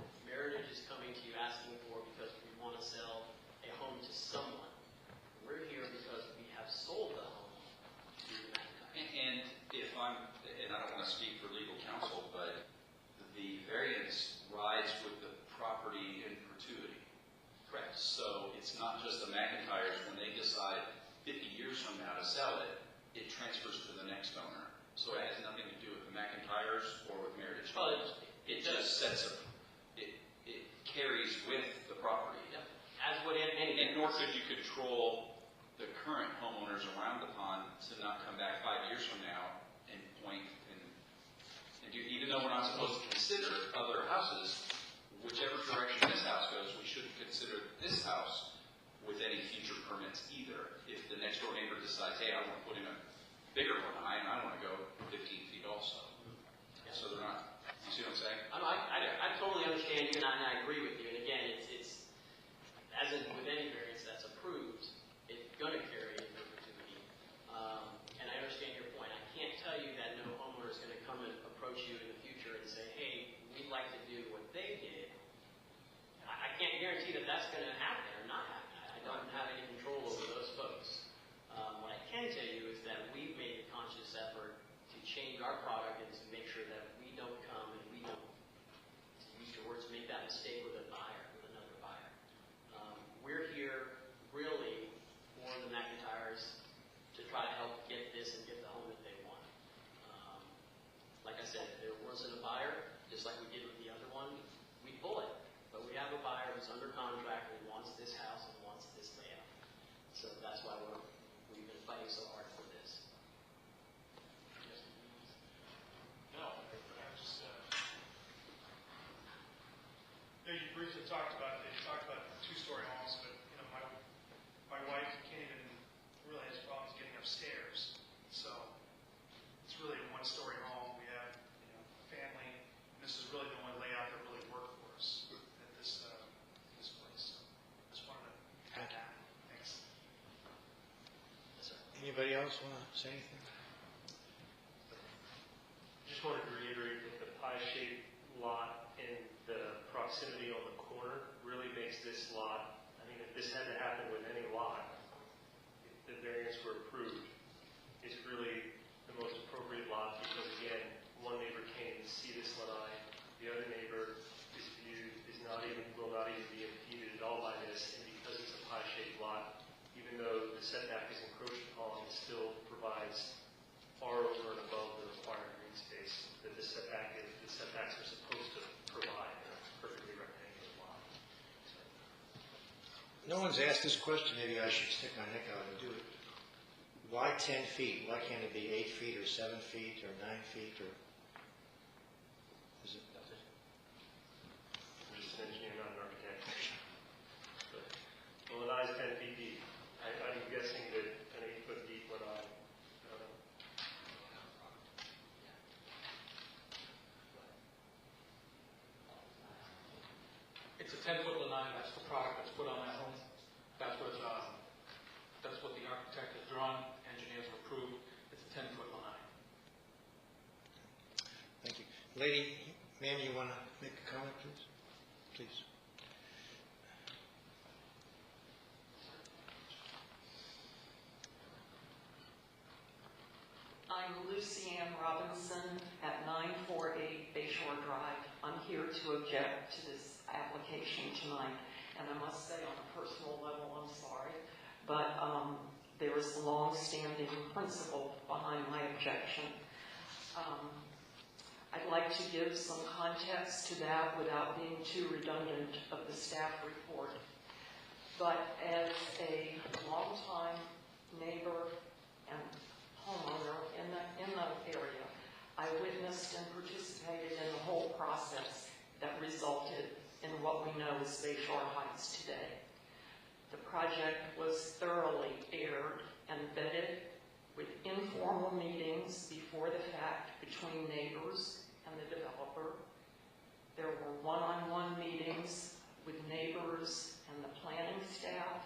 Speaker 8: going to happen or not happen. I don't have any control over those folks. What I can tell you is that we've made a conscious effort to change our product and to make sure that we don't come and we don't, to use your words, make that mistake with a buyer, with another buyer. We're here really for the McIntyres to try to help get this and get the home that they want. Like I said, if there wasn't a buyer, just like we did with the other one, we'd pull it. But we have a buyer who's under contract and wants this house and wants this layout. So that's why we've been fighting so hard for this.
Speaker 10: No, I just, you briefly talked about, two-story homes, but, my wife can't even, really has problems getting upstairs. So it's really a one-story home. We have, a family, and this is really the only layout that really worked for us at this place. So I just wanted to add that. Thanks.
Speaker 8: Yes, sir.
Speaker 3: Anybody else want to say anything?
Speaker 9: Just wanted to reiterate that the pie-shaped lot and the proximity on the corner really makes this lot, I mean, if this had to happen with any lot, if the variants were approved, it's really the most appropriate lot because, again, one neighbor can't even see this lanai, the other neighbor will not even be impeded at all by this, and because it's a pie-shaped lot, even though the setback is encroached upon, it still provides far over and above the required green space that the setbacks are supposed to provide in a perfectly rectangular lot. So.
Speaker 3: No one's asked this question. Maybe I should stick my neck out and do it. Why 10 feet? Why can't it be 8 feet or 7 feet or 9 feet or? Is it?
Speaker 9: I'm just an engineer, not an architect. But the lanai is 10 feet deep. I'm guessing that an 8-foot deep lanai.
Speaker 11: It's a 10-foot lanai, that's the product that's put on that home. That's what the architect has drawn, engineers have approved. It's a 10-foot lanai.
Speaker 3: Thank you. Lady, ma'am, you want to make a comment, please? Please.
Speaker 14: I'm Lucy Ann Robinson at 948 Bayshore Drive. I'm here to object to this application tonight. And I must say, on a personal level, I'm sorry, but there is a long-standing principle behind my objection. I'd like to give some context to that without being too redundant of the staff report. But as a longtime neighbor and homeowner in the area, I witnessed and participated in the whole process that resulted in what we know as Bayshore Heights today. The project was thoroughly aired and vetted with informal meetings before the fact between neighbors and the developer. There were one-on-one meetings with neighbors and the planning staff,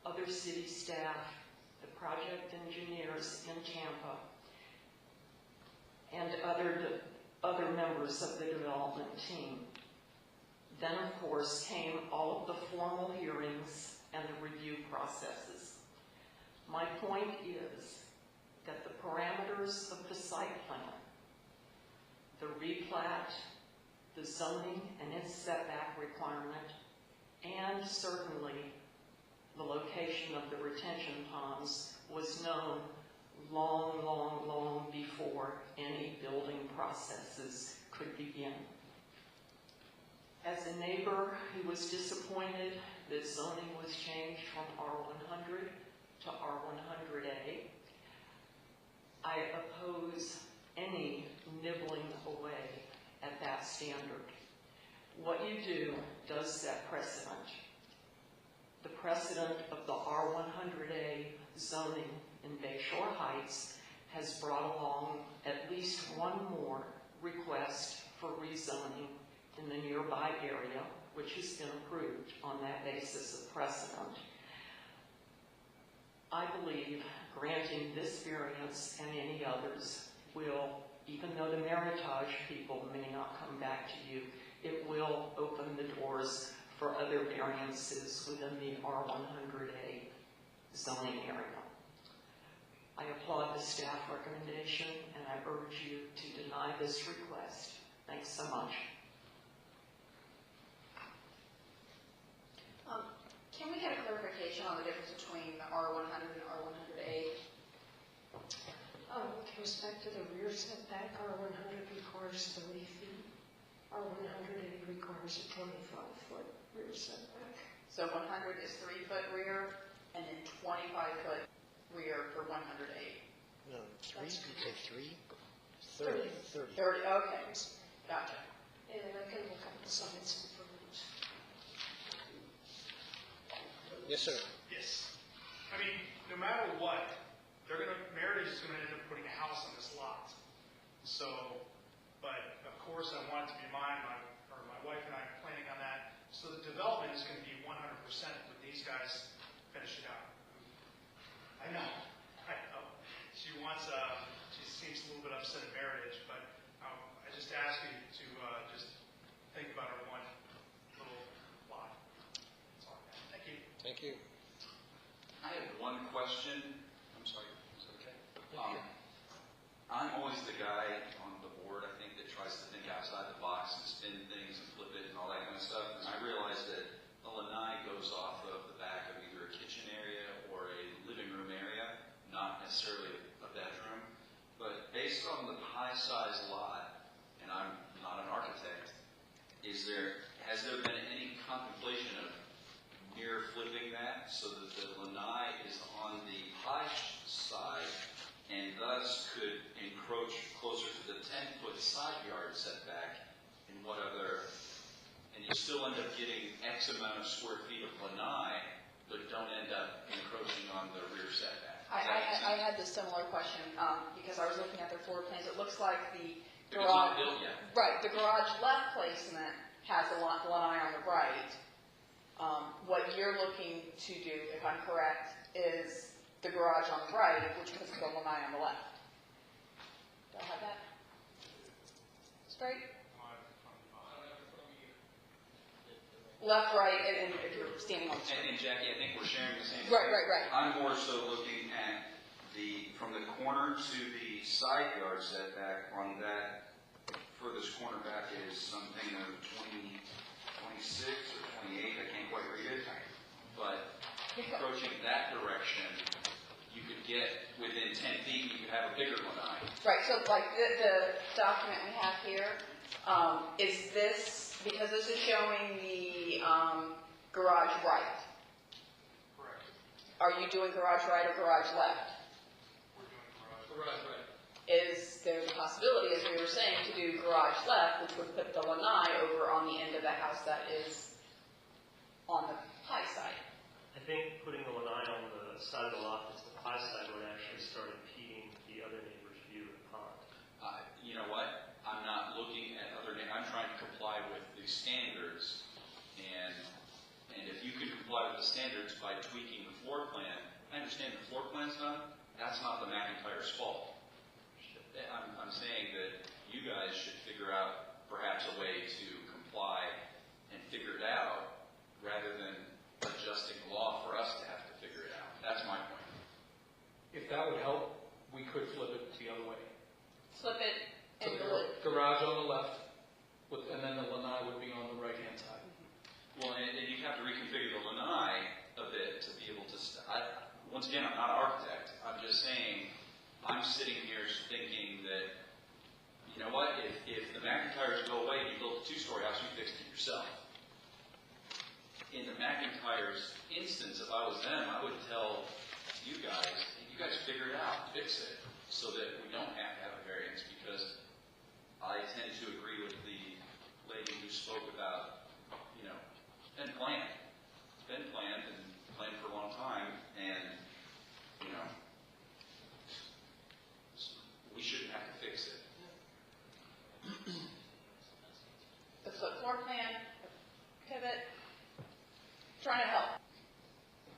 Speaker 14: other city staff, the project engineers in Tampa, and other members of the development team. Then, of course, came all of the formal hearings and the review processes. My point is that the parameters of the site plan, the replat, the zoning and its setback requirement, and certainly the location of the retention ponds was known long, long, long before any building processes could begin. As a neighbor who was disappointed that zoning was changed from R100 to R100A, I oppose any nibbling away at that standard. What you do does set precedent. The precedent of the R100A zoning in Bayshore Heights has brought along at least one more request for rezoning in the nearby area, which has been approved on that basis of precedent. I believe granting this variance and any others will, even though the Meritage people may not come back to you, it will open the doors for other variances within the R100A zoning area. I applaud the staff recommendation, and I urge you to deny this request. Thanks so much.
Speaker 1: Can we get a clarification on the difference between the R100 and R100A?
Speaker 6: With respect to the rear setback, R100 requires 30 feet. R100A requires a 25-foot rear setback.
Speaker 1: So 100 is 3-foot rear, and then 25-foot rear for 100A.
Speaker 3: No, 3, you say 3?
Speaker 6: 30.
Speaker 3: 30.
Speaker 1: 30, okay, gotcha.
Speaker 6: And I can look up the sides and fronts.
Speaker 3: Yes, sir.
Speaker 10: Yes. I mean, no matter what, Meritage is going to end up putting a house on this lot. So, but of course I want it to be mine, my wife and I are planning on that. So the development is going to be 100% when these guys finish it out. I know. She seems a little bit upset at Meritage, but I just ask you to just think about our one little lot. That's all I got. Thank you.
Speaker 3: Thank you.
Speaker 13: I have one question. I'm sorry, is it okay? I'm always the guy on the board, I think, that tries to think outside the box and spin things and flip it and all that kind of stuff. And I realize that the lanai goes off of the back of either a kitchen area or a living room area, not necessarily a bedroom. But based on the pie-size lot, and I'm not an architect, has there been any contemplation of near flipping that so that the lanai is on the high side and thus could encroach closer to the 10-foot side yard setback and and you still end up getting X amount of square feet of lanai, but don't end up encroaching on the rear setback?
Speaker 1: I had this similar question because I was looking at their floor plans. It looks like the
Speaker 13: If it's not
Speaker 1: garage,
Speaker 13: built yet.
Speaker 1: right, the garage left placement has a lanai on the right. What you're looking to do, if I'm correct, is the garage on the right, which puts the lanai on the left. Do I have that straight? Left, right, and if you're standing on the street.
Speaker 13: And Jackie, I think we're sharing the same.
Speaker 1: Right, right, right.
Speaker 13: I'm more so looking at from the corner to the side yard setback on that furthest corner back is something of 26 or 28, I can't quite read it. But approaching that direction, you could get within 10 feet, you could have a bigger lanai.
Speaker 1: Right, so like the document we have here, is this, because this is showing the garage right.
Speaker 10: Correct.
Speaker 1: Are you doing garage right or garage left?
Speaker 10: We're doing
Speaker 11: Garage, right.
Speaker 1: Is there the possibility, as we were saying, to do garage left, which would put the lanai over on the end of the house that is on the high side?
Speaker 9: I think putting the lanai on the side of the lot that's the high side would actually start impeding the other neighbor's view of the pond.
Speaker 13: You know what? I'm not looking at other neighbors. I'm trying to comply with the standards. And if you can comply with the standards by tweaking the floor plan, I understand the floor plan's done. That's not the McIntyre's fault. I'm saying that you guys should figure out perhaps a way to comply and figure it out rather than adjusting the law for us to have to figure it out. That's my point.
Speaker 11: If that would help, we could flip it the other way.
Speaker 1: Flip it
Speaker 11: So
Speaker 1: and
Speaker 11: the
Speaker 1: go it.
Speaker 11: garage on the left, and then the lanai would be on the right-hand side.
Speaker 13: Well, and you have to reconfigure the lanai a bit to be able to. Once again, I'm not an architect. I'm just saying, I'm sitting here thinking that, you know what, if the McIntyres go away and you build a 2-story house, you fix it yourself. In the McIntyres instance, if I was them, I would tell you guys figure it out, fix it, so that we don't have to have a variance, because I tend to agree with the lady who spoke about, it's been planned. It's been planned and planned for a long time, and, we shouldn't have to fix it.
Speaker 1: The floor plan, pivot, trying to help.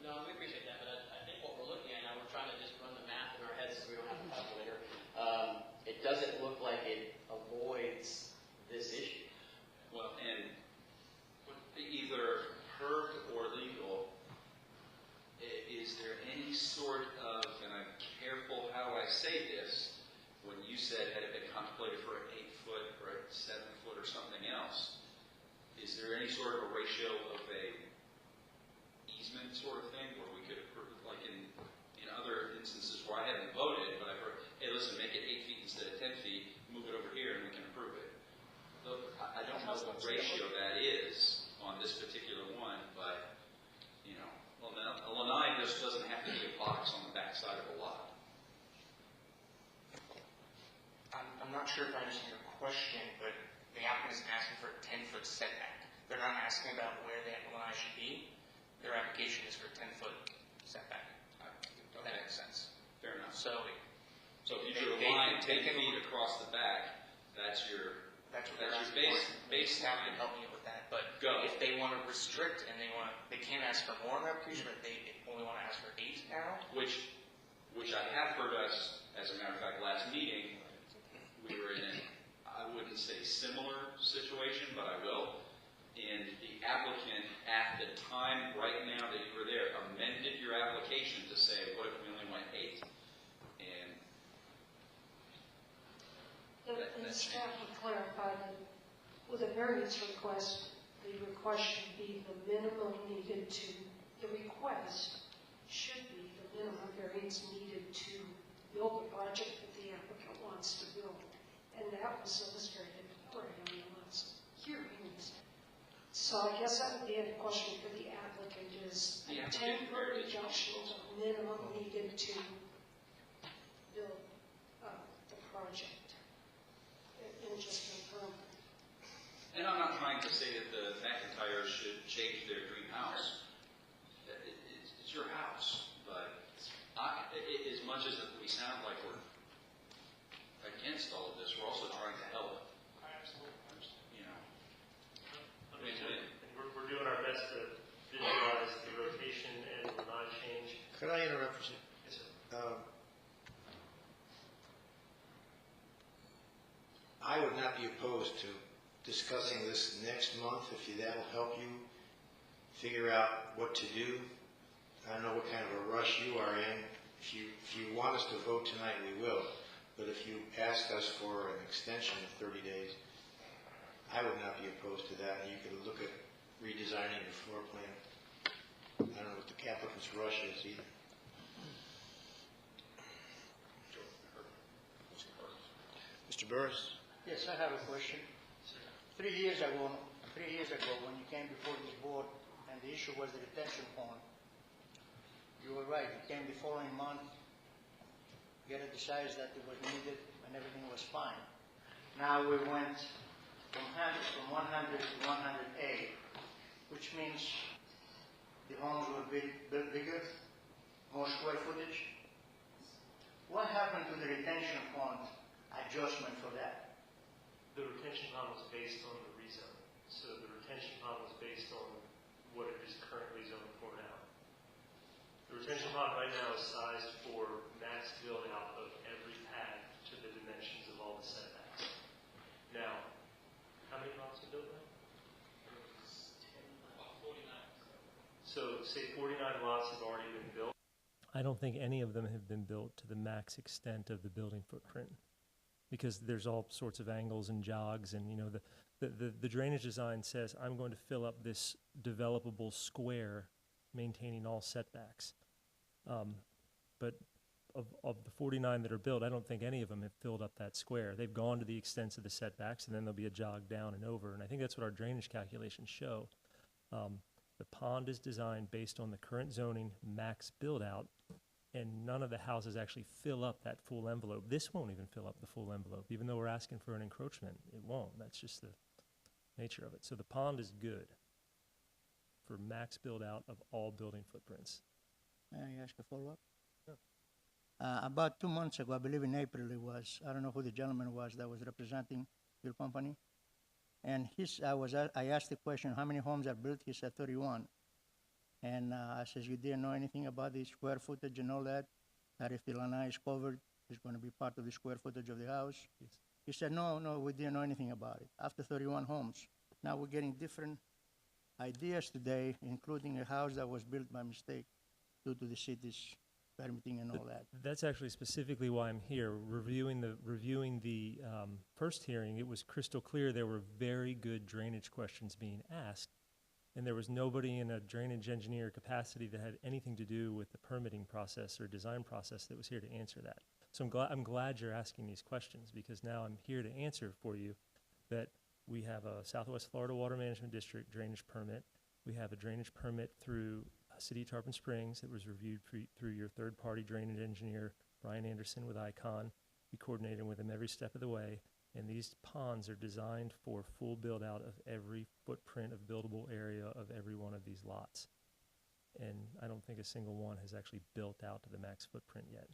Speaker 8: No, we appreciate that, but I think what we're looking at now, we're trying to just run the math in our heads so we don't have a calculator.
Speaker 5: sure if I understand your question, but the applicant is asking for a 10-foot setback. They're not asking about where that line should be. Their application is for a 10-foot setback. If that makes sense.
Speaker 13: Fair enough.
Speaker 5: So
Speaker 13: So if you drew a line 10 feet across the back, that's your base
Speaker 5: staff
Speaker 13: line.
Speaker 5: can help me with that. But
Speaker 13: Go.
Speaker 5: if they want to restrict and they can't ask for more in their application, but they only want to ask for 8 now.
Speaker 13: Which I have heard us, as a matter of fact, last meeting, we were in an, I wouldn't say similar situation, but I will. And the applicant at the time, right now that you were there, amended your application to say, what if we only went 8? And
Speaker 6: And staff would clarify that with a variance request, the request should be the minimum needed to, the request should be the minimum variance needed to build the project that the applicant wants to build. And that was illustrated right on the last hearings. So I guess that would be a question for the applicant is a 10-foot reduction is a minimum needed to build the project. And just confirm.
Speaker 13: And I'm not trying to say that the McIntyres should change their dream house. It's your house. But as much as we sound like we're against all of this, we're also trying to help.
Speaker 10: I absolutely understand.
Speaker 13: You know,
Speaker 9: And we're doing our best to visualize the rotation and the line change.
Speaker 3: Could I interrupt for a second?
Speaker 9: Yes, sir.
Speaker 3: I would not be opposed to discussing this next month, if that'll help you figure out what to do. I don't know what kind of a rush you are in. If you want us to vote tonight, we will. But if you ask us for an extension of 30 days, I would not be opposed to that. You could look at redesigning your floor plan. I don't know what the applicant's rush is either. Mr. Burris?
Speaker 12: Yes, I have a question. 3 years ago, when you came before this board and the issue was the retention pond, you were right. You came the following month, you had decided that it was needed and everything was fine. Now we went from 100 to 100A, which means the homes were built bigger, more square footage. What happened to the retention pond adjustment for that?
Speaker 9: The retention pond was based on the rezone. So the retention pond was based on what it is currently zoned for now. The retention pond right now is sized for max build out of every pad to the dimensions of all the setbacks. Now, how many lots are built now?
Speaker 11: 49.
Speaker 9: So say 49 lots have already been built.
Speaker 15: I don't think any of them have been built to the max extent of the building footprint, because there's all sorts of angles and jogs, and you know the drainage design says I'm going to fill up this developable square, maintaining all setbacks. But of the 49 that are built, I don't think any of them have filled up that square. They've gone to the extent of the setbacks, and then there'll be a jog down and over. And I think that's what our drainage calculations show. The pond is designed based on the current zoning max build out, and none of the houses actually fill up that full envelope. This won't even fill up the full envelope, even though we're asking for an encroachment. It won't. That's just the nature of it. So the pond is good for max build out of all building footprints.
Speaker 12: May I ask a follow-up? About 2 months ago, I believe in April it was, I don't know who the gentleman was that was representing your company. And I asked the question, how many homes are built? He said 31. And I says, you didn't know anything about the square footage and all that? That if the lanai is covered, it's going to be part of the square footage of the house?
Speaker 15: Yes.
Speaker 12: He said, no, we didn't know anything about it. After 31 homes. Now we're getting different ideas today, including a house that was built by mistake due to the city's permitting and all that.
Speaker 15: That's actually specifically why I'm here. Reviewing the first hearing, it was crystal clear there were very good drainage questions being asked, and there was nobody in a drainage engineer capacity that had anything to do with the permitting process or design process that was here to answer that. So I'm glad you're asking these questions, because now I'm here to answer for you that we have a Southwest Florida Water Management District drainage permit. We have a drainage permit through City of Tarpon Springs that was reviewed through your third-party drainage engineer, Brian Anderson with ICON. We coordinated with him every step of the way, And these ponds are designed for full build-out of every footprint of buildable area of every one of these lots. And I don't think a single one has actually built out to the max footprint yet.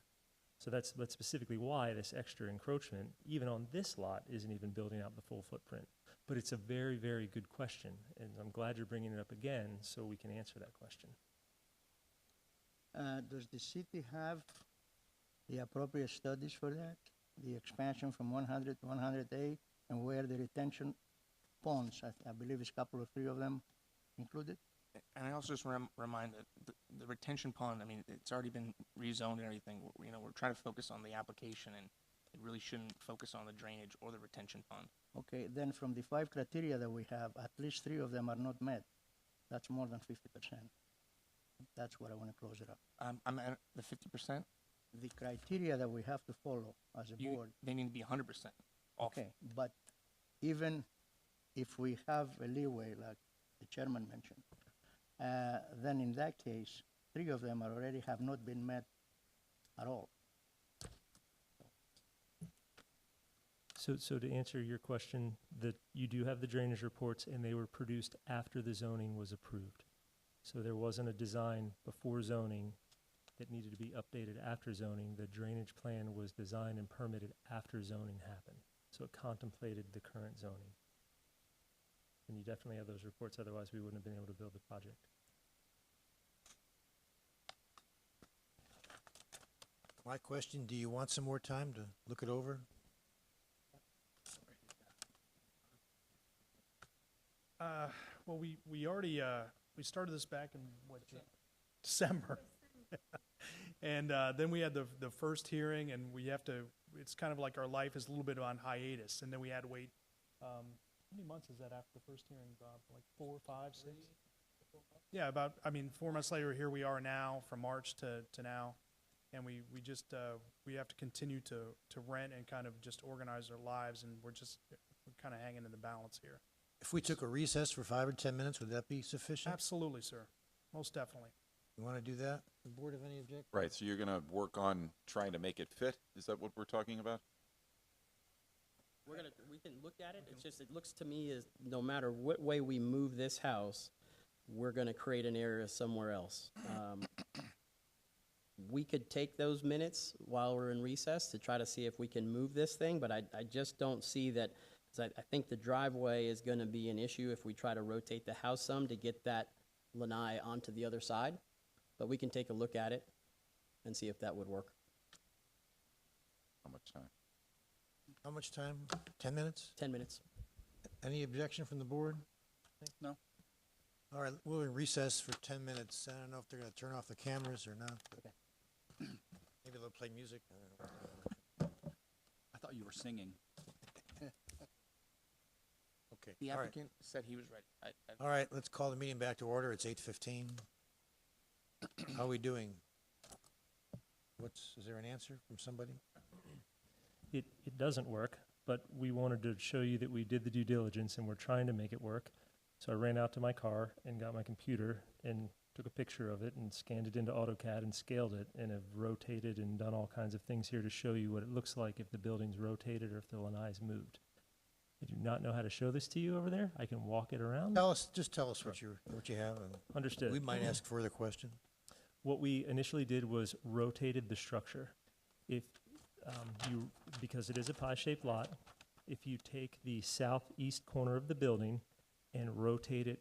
Speaker 15: So that's specifically why this extra encroachment, even on this lot, isn't even building out the full footprint. But it's a very, very good question, and I'm glad you're bringing it up again so we can answer that question.
Speaker 12: Does the city have the appropriate studies for that? The expansion from 100 to 108, and where the retention ponds, I believe it's a couple of three of them included?
Speaker 5: And I also just remind that the retention pond, I mean, it's already been rezoned and everything. You know, we're trying to focus on the application, and it really shouldn't focus on the drainage or the retention pond.
Speaker 12: Okay, then from the 5 criteria that we have, at least 3 of them are not met. That's more than 50%. That's what I want to close it up.
Speaker 5: I'm at the 50%.
Speaker 12: The criteria that we have to follow as a board.
Speaker 5: They need to be 100% off.
Speaker 12: Okay, but even if we have a leeway, like the chairman mentioned, then in that case, 3 of them already have not been met at all.
Speaker 15: So to answer your question, that you do have the drainage reports, and they were produced after the zoning was approved. So there wasn't a design before zoning that needed to be updated after zoning. The drainage plan was designed and permitted after zoning happened. So it contemplated the current zoning. And you definitely have those reports, otherwise we wouldn't have been able to build the project.
Speaker 3: My question, do you want some more time to look it over?
Speaker 10: Well, we already, we started this back in, December. And then we had the first hearing, and we have to, it's kind of like our life is a little bit on hiatus, and then we had to wait, how many months is that after the first hearing, Bob? Like 4, 5, 6? Yeah, about, 4 months later, here we are now, from March to now, and we just, we have to continue to rent and kind of just organize our lives, and we're kind of hanging in the balance here.
Speaker 3: If we took a recess for 5 or 10 minutes, would that be sufficient?
Speaker 10: Absolutely, sir. Most definitely.
Speaker 3: You want to do that? The board have any objection?
Speaker 2: Right, so you're going to work on trying to make it fit? Is that what we're talking about?
Speaker 8: We can look at it. It's just, it looks to me as no matter what way we move this house, we're gonna create an area somewhere else. We could take those minutes while we're in recess to try to see if we can move this thing, but I just don't see that. I think the driveway is gonna be an issue if we try to rotate the house some to get that lanai onto the other side. But we can take a look at it and see if that would work.
Speaker 2: How much time?
Speaker 3: How much time? 10 minutes?
Speaker 8: 10 minutes.
Speaker 3: Any objection from the board?
Speaker 5: No.
Speaker 3: All right, we'll recess for 10 minutes. I don't know if they're going to turn off the cameras or not.
Speaker 8: Okay.
Speaker 3: Maybe they'll play music. I don't know.
Speaker 5: I thought you were singing.
Speaker 3: Okay.
Speaker 5: The
Speaker 3: all right.
Speaker 5: applicant said he was ready.
Speaker 3: All right, let's call the meeting back to order. It's 8:15. How are we doing? Is there an answer from somebody?
Speaker 15: It doesn't work, but we wanted to show you that we did the due diligence and we're trying to make it work. So I ran out to my car and got my computer and took a picture of it and scanned it into AutoCAD and scaled it, and have rotated and done all kinds of things here to show you what it looks like if the building's rotated or if the lanai is moved. I do not know how to show this to you over there. I can walk it around.
Speaker 3: Just tell us what you have. And
Speaker 15: Understood.
Speaker 3: we might ask further questions.
Speaker 15: What we initially did was rotated the structure. If because it is a pie-shaped lot, if you take the southeast corner of the building and rotate it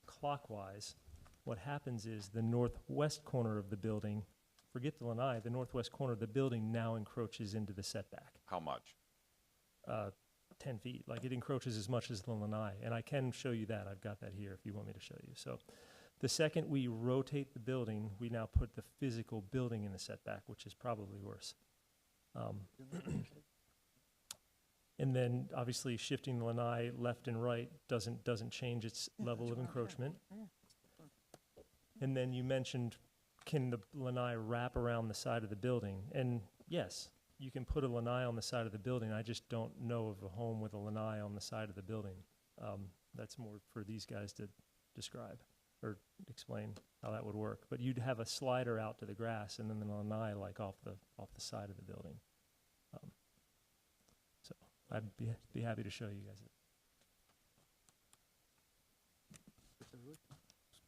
Speaker 15: clockwise, what happens is the northwest corner of the building, forget the lanai, the northwest corner of the building now encroaches into the setback.
Speaker 2: How much?
Speaker 15: 10 feet. Like, it encroaches as much as the lanai, and I can show you that. I've got that here if you want me to show you. So the second we rotate the building, we now put the physical building in the setback, which is probably worse. And then obviously shifting the lanai left and right doesn't change its level of encroachment. And then you mentioned, can the lanai wrap around the side of the building? And yes, you can put a lanai on the side of the building. I just don't know of a home with a lanai on the side of the building. That's more for these guys to describe or explain how that would work. But you'd have a slider out to the grass and then the lanai like off the side of the building. I'd be happy to show you guys it.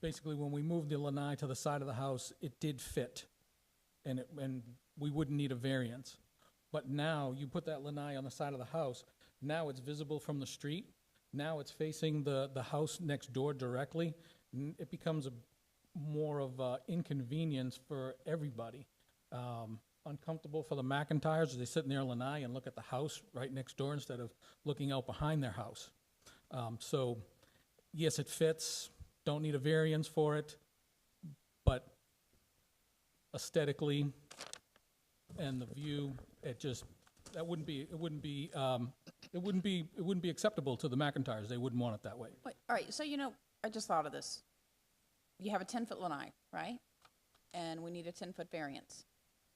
Speaker 11: Basically, when we moved the lanai to the side of the house, it did fit, and we wouldn't need a variance. But now, you put that lanai on the side of the house, now it's visible from the street, now it's facing the house next door directly, it becomes more of an inconvenience for everybody. Uncomfortable for the McIntyres as they sit in their lanai and look at the house right next door instead of looking out behind their house. So, yes, it fits. Don't need a variance for it, but aesthetically and the view, it wouldn't be acceptable to the McIntyres. They wouldn't want it that way.
Speaker 1: Wait, all right, so I just thought of this. You have a 10-foot lanai, right? And we need a 10-foot variance.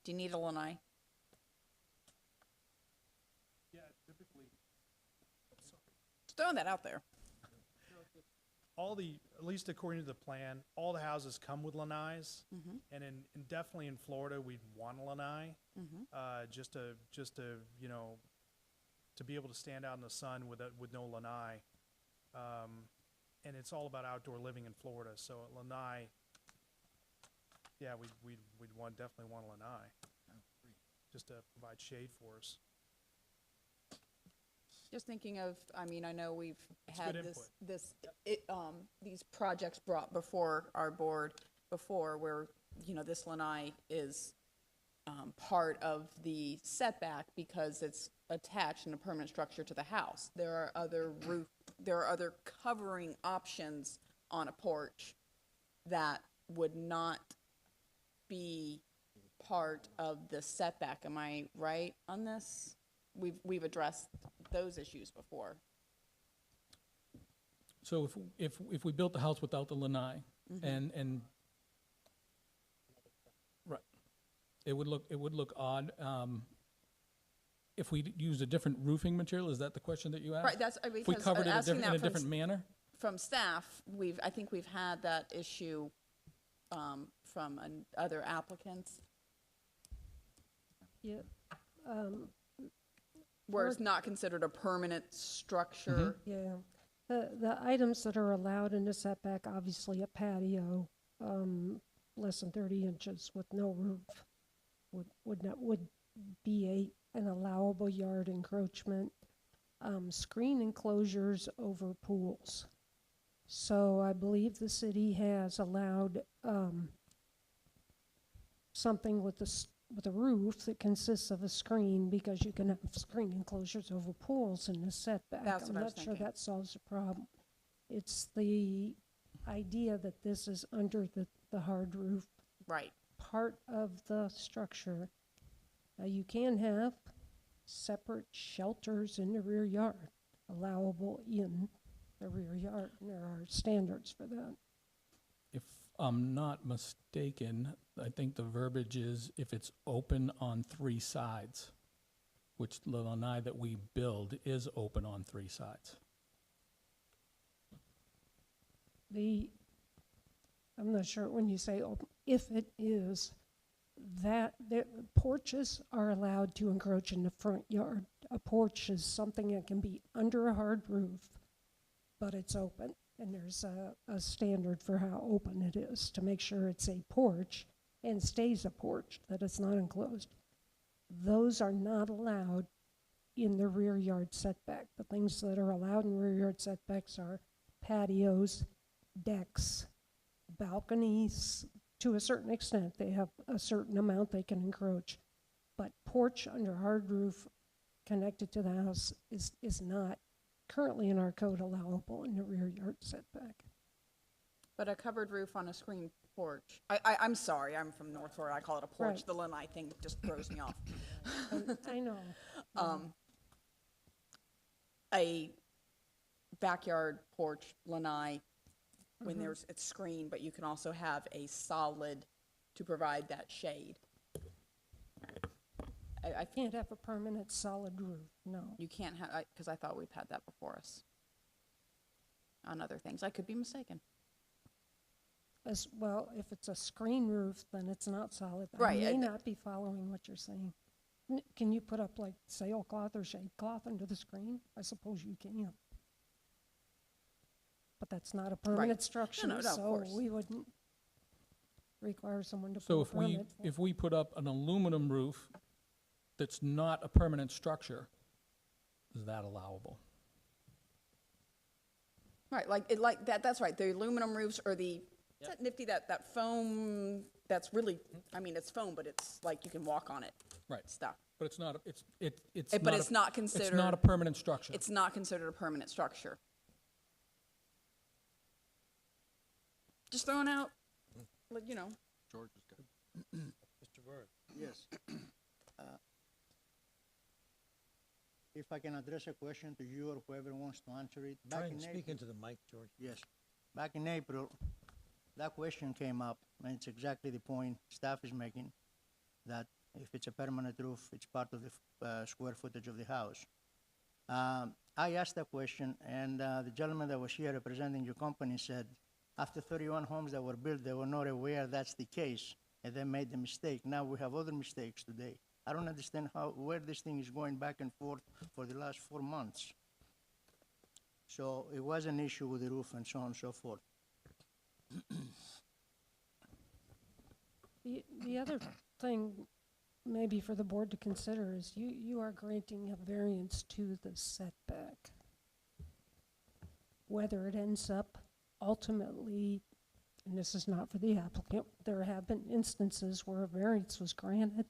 Speaker 1: Do you need a lanai?
Speaker 10: Yeah, typically.
Speaker 1: Just throwing that out there.
Speaker 10: At least according to the plan, all the houses come with lanais, and definitely in Florida, we'd want a lanai, just to to be able to stand out in the sun with no lanai, and it's all about outdoor living in Florida. So a lanai, yeah, we'd definitely want a lanai, just to provide shade for us.
Speaker 1: Just thinking of, I know we've had
Speaker 10: good
Speaker 1: these projects brought before our board before where, this lanai is part of the setback because it's attached in a permanent structure to the house. There are other covering options on a porch that would not be part of the setback. Am I right on this? We've addressed those issues before.
Speaker 11: So if we built the house without the lanai, and right, it would look odd. If we used a different roofing material, is that the question that you asked?
Speaker 1: Right. That's
Speaker 11: if we covered it in a different manner.
Speaker 1: From staff, I think we've had that issue from other applicants.
Speaker 6: Yeah.
Speaker 1: Where it's not considered a permanent structure.
Speaker 6: Yeah. The items that are allowed in the setback, obviously a patio, less than 30 inches with no roof would be an allowable yard encroachment. Screen enclosures over pools. So I believe the city has allowed something with a roof that consists of a screen because you can have screen enclosures over pools in the setback.
Speaker 1: That's what
Speaker 6: I'm
Speaker 1: I was
Speaker 6: not sure
Speaker 1: thinking.
Speaker 6: that solves the problem. It's the idea that this is under the hard roof
Speaker 1: Right.
Speaker 6: part of the structure. You can have separate shelters in the rear yard, allowable in the rear yard, and there are standards for that.
Speaker 11: If I'm not mistaken, I think the verbiage is if it's open on 3 sides, which the lanai that we build is open on 3 sides.
Speaker 6: I'm not sure when you say open, if it is, that the porches are allowed to encroach in the front yard. A porch is something that can be under a hard roof, but it's open. And there's a standard for how open it is to make sure it's a porch and stays a porch, that it's not enclosed. Those are not allowed in the rear yard setback. The things that are allowed in rear yard setbacks are patios, decks, balconies. To a certain extent, they have a certain amount they can encroach. But porch under hard roof connected to the house is not currently in our code allowable in the rear yard setback.
Speaker 1: But a covered roof on a screen porch. I'm sorry, I'm from North Florida. I call it a porch.
Speaker 6: Right.
Speaker 1: The lanai thing just throws me off.
Speaker 6: I know.
Speaker 1: A backyard porch lanai, when it's screened, but you can also have a solid to provide that shade.
Speaker 6: I can't have a permanent solid roof, no.
Speaker 1: You can't have, because I thought we've had that before us on other things. I could be mistaken.
Speaker 6: As well, if it's a screen roof, then it's not solid.
Speaker 1: Right,
Speaker 6: I may not be following what you're saying. Can you put up like sailcloth or shade cloth under the screen? I suppose you can. But that's not a permanent structure,
Speaker 16: No, of
Speaker 6: so
Speaker 16: course.
Speaker 6: we wouldn't require someone to
Speaker 11: So
Speaker 6: put a permit.
Speaker 11: if we put up an aluminum roof that's not a permanent structure, is that allowable?
Speaker 16: Right, like that, that's right, the aluminum roofs or the, is that nifty, that foam, that's really, I mean, it's foam, but it's like you can walk on it.
Speaker 11: Right.
Speaker 16: Stuff.
Speaker 11: But it's not, it's
Speaker 16: But
Speaker 11: not
Speaker 16: it's
Speaker 11: a-
Speaker 16: not considered.
Speaker 11: It's not a permanent structure.
Speaker 16: It's not considered a permanent structure. Just throwing out, you know.
Speaker 13: George is good.
Speaker 12: Mr. Bird. Yes. If I can address a question to you or whoever wants to answer it.
Speaker 3: Try
Speaker 12: Back
Speaker 3: and
Speaker 12: in
Speaker 3: speak
Speaker 12: April-
Speaker 3: into the mic, George.
Speaker 12: Yes. Back in April, that question came up, and it's exactly the point staff is making, that if it's a permanent roof, it's part of the square footage of the house. I asked that question, and the gentleman that was here representing your company said, after 31 homes that were built, they were not aware that's the case, and they made the mistake. Now we have other mistakes today. I don't understand where this thing is going back and forth for the last 4 months. So it was an issue with the roof and so on and so forth.
Speaker 6: The other thing maybe for the board to consider is you are granting a variance to the setback. Whether it ends up ultimately, and this is not for the applicant, there have been instances where a variance was granted,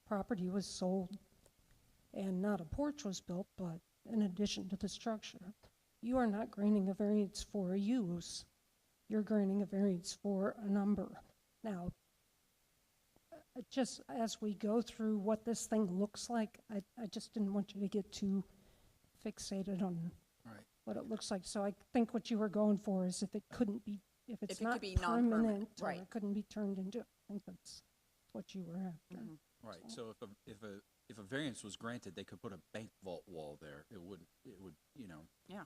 Speaker 6: property was sold, and not a porch was built, but in addition to the structure. You are not granting a variance for a use, you're granting a variance for a number. Now, just as we go through what this thing looks like, I just didn't want you to get too fixated on what it looks like. So I think what you were going for is if it couldn't be, if it's
Speaker 16: If it
Speaker 6: not
Speaker 16: could be non-permanent,
Speaker 6: permanent, or
Speaker 16: right.
Speaker 6: it couldn't be turned into, I think that's what you were after.
Speaker 17: Right, so if a variance was granted, they could put a bank vault wall there. It would, you know.
Speaker 16: Yeah.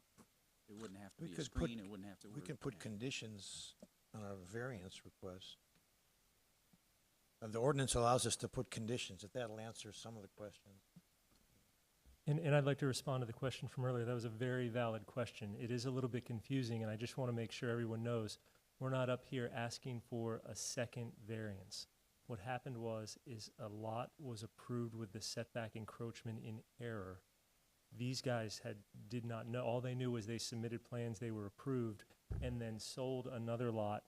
Speaker 17: It wouldn't have to
Speaker 3: We
Speaker 17: be a
Speaker 3: could put-
Speaker 17: screen, it wouldn't have to.
Speaker 3: We can put conditions on a variance request. The ordinance allows us to put conditions, if that'll answer some of the questions.
Speaker 15: And I'd like to respond to the question from earlier. That was a very valid question. It is a little bit confusing, and I just want to make sure everyone knows we're not up here asking for a second variance. What happened is a lot was approved with the setback encroachment in error. These guys did not know. All they knew was they submitted plans, they were approved, and then sold another lot,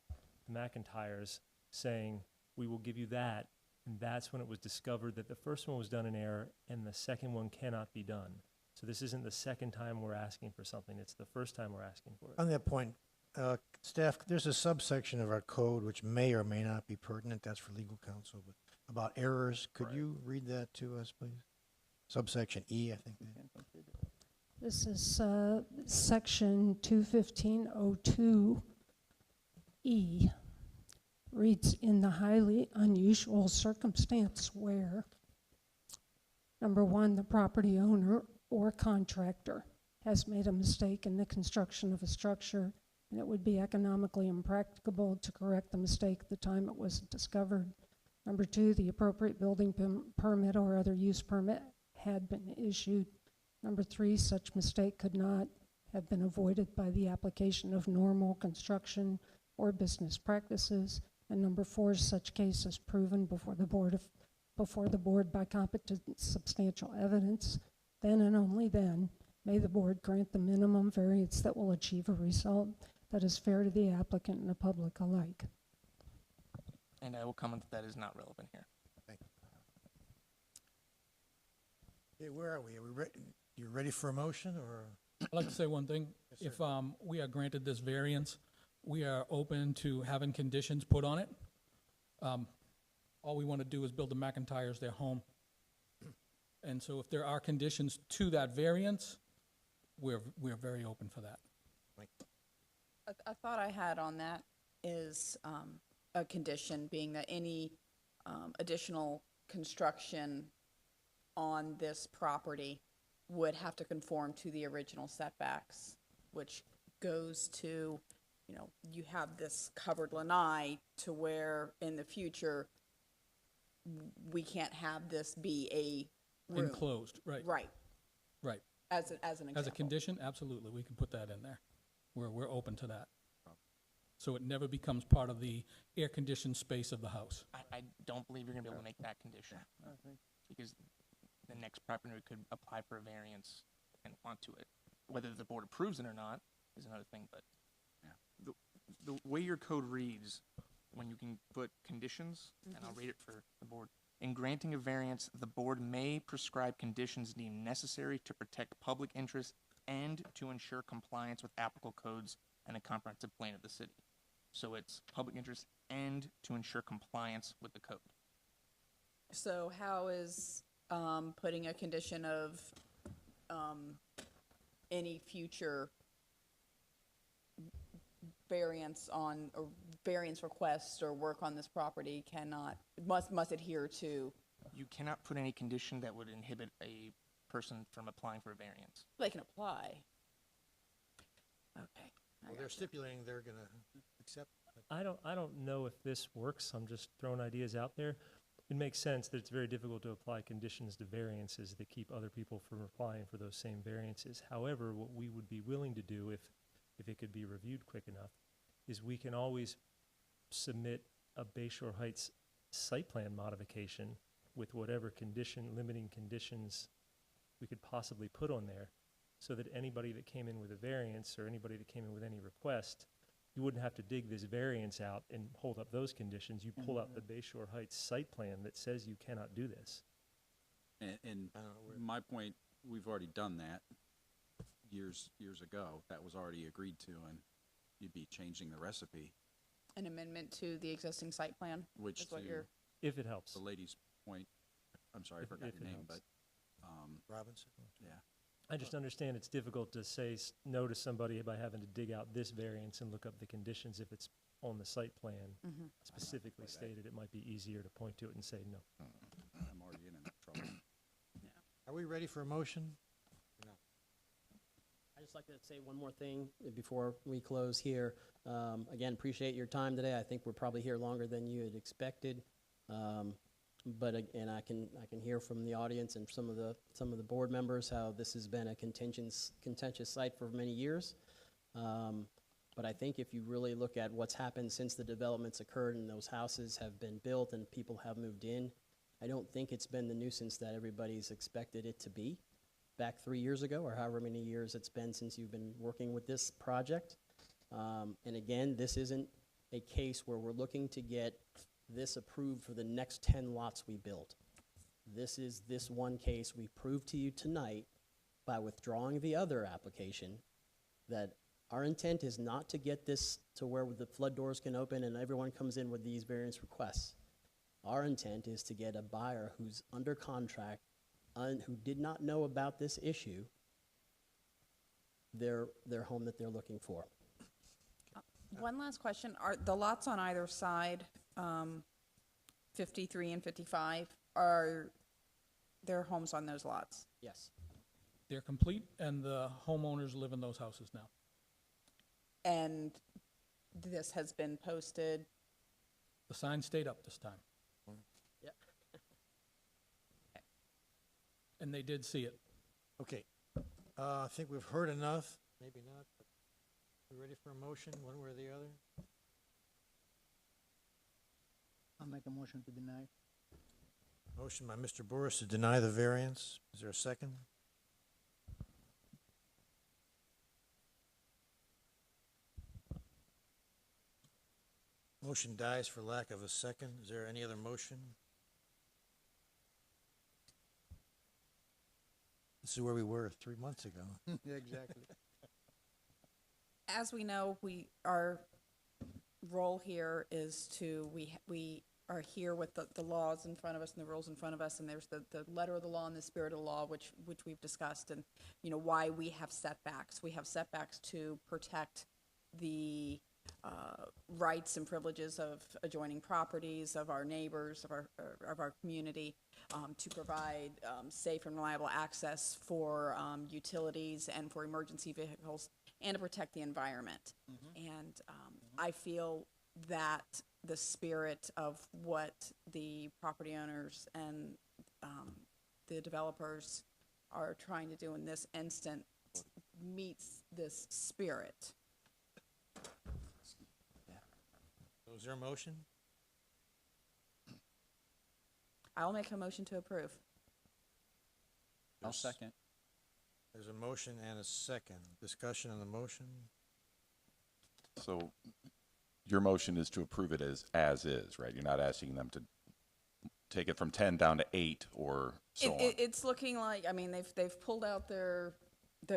Speaker 15: the McIntyres, saying, we will give you that. And that's when it was discovered that the first one was done in error and the second one cannot be done. So this isn't the second time we're asking for something, it's the first time we're asking for it.
Speaker 3: On that point, staff, there's a subsection of our code which may or may not be pertinent, that's for legal counsel, but about errors, could you read that to us, please? Subsection E, I think.
Speaker 6: This is section 21502E. Reads, in the highly unusual circumstance where, number one, the property owner or contractor has made a mistake in the construction of a structure, and it would be economically impracticable to correct the mistake at the time it was discovered. Number two, the appropriate building permit or other use permit had been issued. Number three, such mistake could not have been avoided by the application of normal construction or business practices. And number four, such case is proven before the board by competent substantial evidence. Then and only then may the board grant the minimum variance that will achieve a result that is fair to the applicant and the public alike.
Speaker 18: And I will comment that is not relevant here.
Speaker 3: Thank you. Okay, where are we? You ready for a motion, or?
Speaker 11: I'd like to say one thing.
Speaker 3: Yes,
Speaker 11: If we are granted this variance, we are open to having conditions put on it. All we want to do is build the McIntyres their home. And so if there are conditions to that variance, we're very open for that.
Speaker 16: A thought I had on that is a condition being that any additional construction on this property would have to conform to the original setbacks, which goes to, you know, you have this covered lanai to where in the future we can't have this be a room.
Speaker 19: enclosed, right.
Speaker 16: Right,
Speaker 19: Right.
Speaker 16: as an example.
Speaker 19: As a condition, absolutely, we can put that in there. We're open to that. So it never becomes part of the air-conditioned space of the house.
Speaker 18: I don't believe you're gonna be able to make that condition. Because the next property owner could apply for a variance and onto it. Whether the board approves it or not is another thing, but the way your code reads, when you can put conditions, and I'll read it for the board. In granting a variance, the board may prescribe conditions deemed necessary to protect public interest and to ensure compliance with applicable codes and a comprehensive plan of the city. So it's public interest and to ensure compliance with the code.
Speaker 16: So how is putting a condition of any future variance on, or variance requests or work on this property must adhere to?
Speaker 18: You cannot put any condition that would inhibit a person from applying for a variance.
Speaker 16: They can apply. Okay.
Speaker 3: Well, they're stipulating they're gonna accept.
Speaker 15: I don't know if this works. I'm just throwing ideas out there. It makes sense that it's very difficult to apply conditions to variances that keep other people from applying for those same variances. However, what we would be willing to do, if it could be reviewed quick enough, is we can always submit a Bayshore Heights site plan modification with whatever limiting conditions we could possibly put on there, so that anybody that came in with a variance or anybody that came in with any request, you wouldn't have to dig this variance out and hold up those conditions. You pull out the Bayshore Heights site plan that says you cannot do this.
Speaker 17: And my point, we've already done that years ago. That was already agreed to, and you'd be changing the recipe.
Speaker 16: An amendment to the existing site plan?
Speaker 17: Which,
Speaker 16: is what
Speaker 17: to
Speaker 16: you're...
Speaker 15: If it helps.
Speaker 17: The lady's point, I'm sorry, I forgot
Speaker 15: if
Speaker 17: your
Speaker 15: it
Speaker 17: name,
Speaker 15: helps.
Speaker 17: but,
Speaker 3: Robinson?
Speaker 17: yeah.
Speaker 15: I just understand it's difficult to say no to somebody by having to dig out this variance and look up the conditions. If it's on the site plan specifically stated, it might be easier to point to it and say no.
Speaker 17: I'm already in enough trouble.
Speaker 3: Are we ready for a motion? No.
Speaker 20: I'd just like to say one more thing before we close here. Again, appreciate your time today. I think we're probably here longer than you had expected. But again, I can hear from the audience and some of the board members how this has been a contentious site for many years. But I think if you really look at what's happened since the developments occurred and those houses have been built and people have moved in, I don't think it's been the nuisance that everybody's expected it to be back 3 years ago, or however many years it's been since you've been working with this project. And again, this isn't a case where we're looking to get this approved for the next 10 lots we build. This is this one case we proved to you tonight by withdrawing the other application that our intent is not to get this to where the flood doors can open and everyone comes in with these variance requests. Our intent is to get a buyer who's under contract who did not know about this issue, their home that they're looking for.
Speaker 16: One last question. Are the lots on either side, 53 and 55, are there homes on those lots?
Speaker 20: Yes.
Speaker 19: They're complete, and the homeowners live in those houses now.
Speaker 16: And this has been posted?
Speaker 19: The sign stayed up this time.
Speaker 20: Yep.
Speaker 19: And they did see it.
Speaker 3: Okay. I think we've heard enough. Maybe not, but we ready for a motion, one way or the other?
Speaker 12: I'll make a motion to deny.
Speaker 3: Motion by Mr. Burris to deny the variance. Is there a second? Motion dies for lack of a second. Is there any other motion? This is where we were 3 months ago.
Speaker 12: Yeah, exactly.
Speaker 16: As we know, our role here is we are here with the laws in front of us and the rules in front of us, and there's the letter of the law and the spirit of the law, which we've discussed, and why we have setbacks. We have setbacks to protect the rights and privileges of adjoining properties, of our neighbors, of our community, to provide safe and reliable access for utilities and for emergency vehicles, and to protect the environment. And I feel that the spirit of what the property owners and the developers are trying to do in this instance meets this spirit.
Speaker 3: So is there a motion?
Speaker 16: I'll make a motion to approve.
Speaker 17: I'll second.
Speaker 3: There's a motion and a second. Discussion on the motion?
Speaker 2: So your motion is to approve it as is, right? You're not asking them to take it from 10 down to 8 or so on.
Speaker 16: It's looking like, I mean, they've pulled out their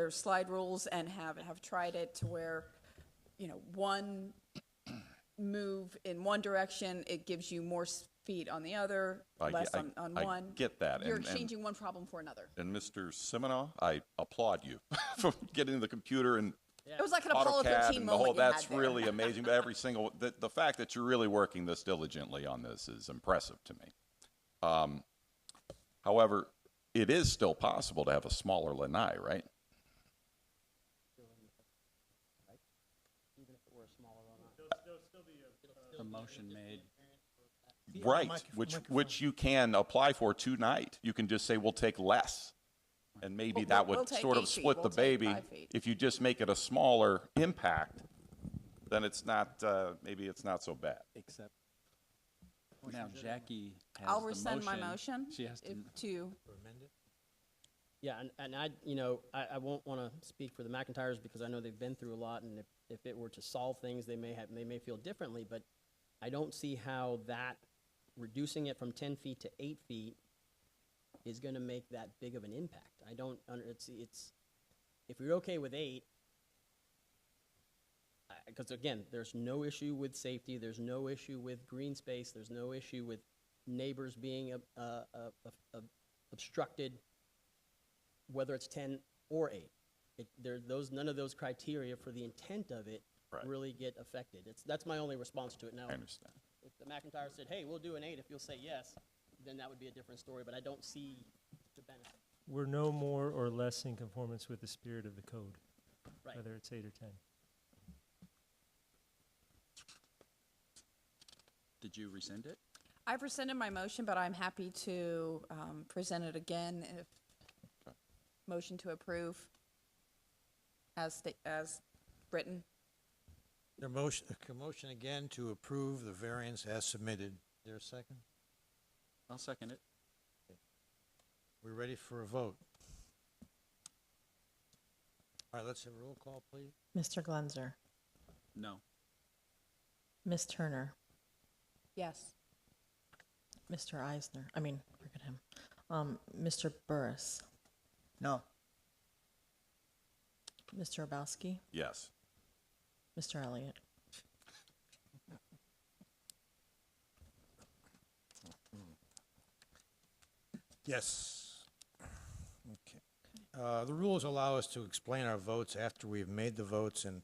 Speaker 16: slide rules and have tried it to where, you know, one move in one direction, it gives you more feet on the other, less on one.
Speaker 2: I get that.
Speaker 16: You're
Speaker 2: and
Speaker 16: exchanging one problem for another.
Speaker 2: And Mr. Seminoff, I applaud you for getting the computer and
Speaker 16: It was like an Apollo
Speaker 2: AutoCAD
Speaker 16: 13
Speaker 2: and
Speaker 16: moment you
Speaker 2: that's
Speaker 16: had there.
Speaker 2: really amazing. But every single, the fact that you're really working this diligently on this is impressive to me. However, it is still possible to have a smaller lanai, right?
Speaker 17: The motion made.
Speaker 2: Right, which you can apply for tonight. You can just say, we'll take less. And maybe that would
Speaker 16: we'll take
Speaker 2: sort of
Speaker 16: 8 feet.
Speaker 2: split
Speaker 16: We'll
Speaker 2: the
Speaker 16: take
Speaker 2: baby.
Speaker 16: 5 feet.
Speaker 2: If you just make it a smaller impact, then it's not, maybe it's not so bad.
Speaker 17: Except now Jackie has
Speaker 16: I'll
Speaker 17: the
Speaker 16: rescind my motion
Speaker 17: She has to.
Speaker 16: to
Speaker 20: Yeah, and I, you know, I won't want to speak for the McIntyres because I know they've been through a lot, and if it were to solve things, they may feel differently, but I don't see how that, reducing it from 10 feet to 8 feet is going to make that big of an impact. I don't, it's, if you're okay with 8, because again, there's no issue with safety, there's no issue with green space, there's no issue with neighbors being obstructed, whether it's 10 or 8. None of those criteria for the intent of it really get affected. That's my only response to it. Now,
Speaker 2: I understand.
Speaker 20: if the McIntyre said, hey, we'll do an 8 if you'll say yes, then that would be a different story, but I don't see the benefit.
Speaker 15: We're no more or less in conformance with the spirit of the code,
Speaker 20: Right.
Speaker 15: whether it's 8 or 10.
Speaker 17: Did you rescind it?
Speaker 16: I've rescinded my motion, but I'm happy to present it again if motion to approve as written.
Speaker 3: A motion again to approve the variance as submitted. Is there a second?
Speaker 17: I'll second it.
Speaker 3: We're ready for a vote. All right, let's have a roll call, please.
Speaker 21: Mr. Glenzer,
Speaker 17: No.
Speaker 21: Ms. Turner,
Speaker 16: Yes.
Speaker 21: Mr. Eisner, forget him, Mr. Burris,
Speaker 12: No.
Speaker 21: Mr. Obowski,
Speaker 2: Yes.
Speaker 21: Mr. Elliott.
Speaker 3: Yes. Okay. The rules allow us to explain our votes after we've made the votes, and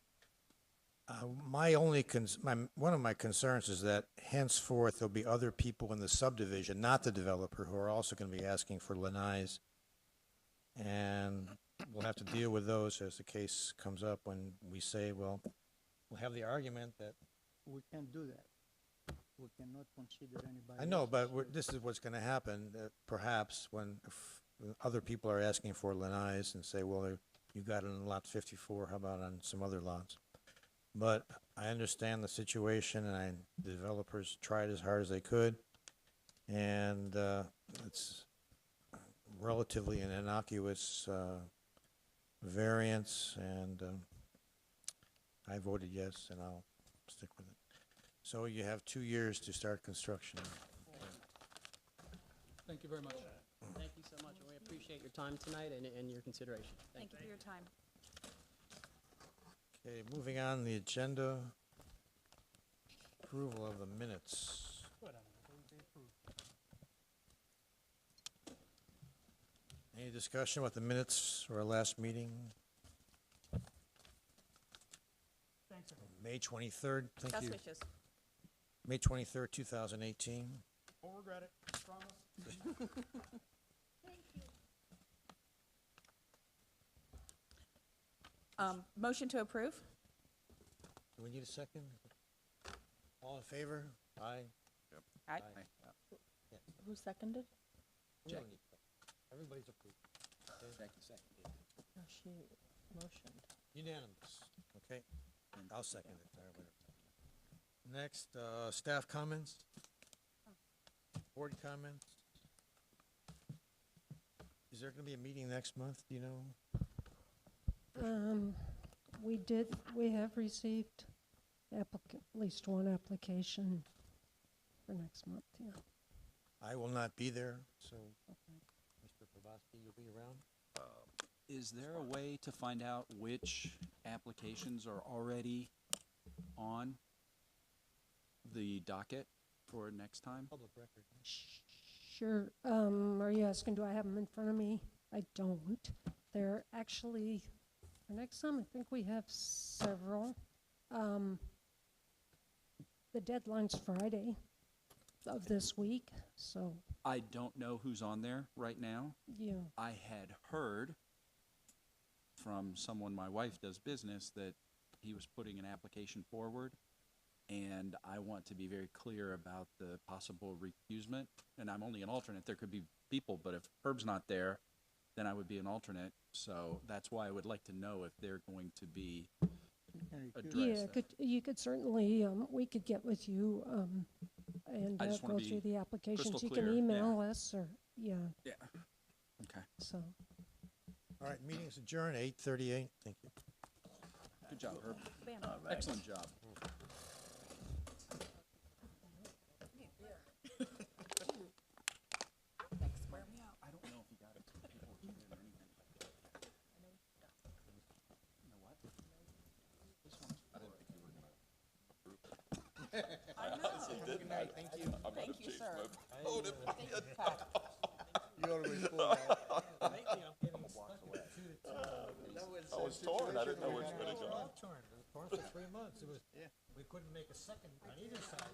Speaker 3: one of my concerns is that henceforth there'll be other people in the subdivision, not the developer, who are also going to be asking for lanais, and we'll have to deal with those as the case comes up when we say, well, we'll have the argument that.
Speaker 12: We can't do that. We cannot consider anybody.
Speaker 3: I know,
Speaker 12: else.
Speaker 3: but this is what's going to happen, perhaps, when other people are asking for lanais and say, well, you got it on lot 54, how about on some other lots? But I understand the situation, and the developers tried as hard as they could, and it's relatively an innocuous variance, and I voted yes, and I'll stick with it. So you have 2 years to start construction.
Speaker 19: Thank you very much.
Speaker 20: Thank you so much, and we appreciate your time tonight and your consideration.
Speaker 16: Thank you for your time.
Speaker 3: Okay, moving on the agenda, approval of the minutes. Any discussion about the minutes for our last meeting?
Speaker 6: Thanks, sir.
Speaker 3: May 23rd, thank
Speaker 16: Best
Speaker 3: you.
Speaker 16: wishes.
Speaker 3: May 23rd, 2018.
Speaker 6: Won't regret it, promise.
Speaker 16: Motion to approve?
Speaker 3: Do we need a second? All in favor? Aye.
Speaker 16: Aye.
Speaker 21: Who seconded?
Speaker 3: We don't need-
Speaker 7: Everybody's approved.
Speaker 17: Thank you, second.
Speaker 21: No, she motioned.
Speaker 7: Unanimous, okay? And I'll second it, or whatever. Next, staff comments? Board comments? Is there gonna be a meeting next month, do you know?
Speaker 6: We have received at least one application for next month, yeah.
Speaker 7: I will not be there, so, Mr. Probosky, you'll be around?
Speaker 17: Is there a way to find out which applications are already on the docket for next time?
Speaker 7: Public record.
Speaker 6: Sure. Are you asking, do I have them in front of me? I don't. They're actually, for next time, I think we have several. The deadline's Friday of this week, so,
Speaker 17: I don't know who's on there right now.
Speaker 6: yeah.
Speaker 17: I had heard from someone my wife does business that he was putting an application forward, and I want to be very clear about the possible recusement. And I'm only an alternate. There could be people, but if Herb's not there, then I would be an alternate. So that's why I would like to know if they're going to be addressed.
Speaker 6: Yeah, you could certainly, we could get with you, and
Speaker 17: I just wanna
Speaker 6: go
Speaker 17: be
Speaker 6: through the applications.
Speaker 17: crystal
Speaker 6: You can
Speaker 17: clear,
Speaker 6: email us, or, yeah,
Speaker 17: Yeah. Okay.
Speaker 6: so.
Speaker 7: All right, meeting's adjourned, 8:38, thank you.
Speaker 17: Good job, Herb.
Speaker 21: All
Speaker 17: right. Excellent job. I don't know if he got it. People were here or anything. You know what? This one's I didn't think you were gonna approve it.
Speaker 21: I know.
Speaker 17: Good night, thank you.
Speaker 21: Thank you, sir.
Speaker 7: Oh,
Speaker 21: Thank you, Pat.
Speaker 7: You ought to report that.
Speaker 19: Lately, I'm getting stuck into
Speaker 2: I was torn. I didn't know which way to go.
Speaker 7: Torn for 3 months. It was, we couldn't make a second on either side.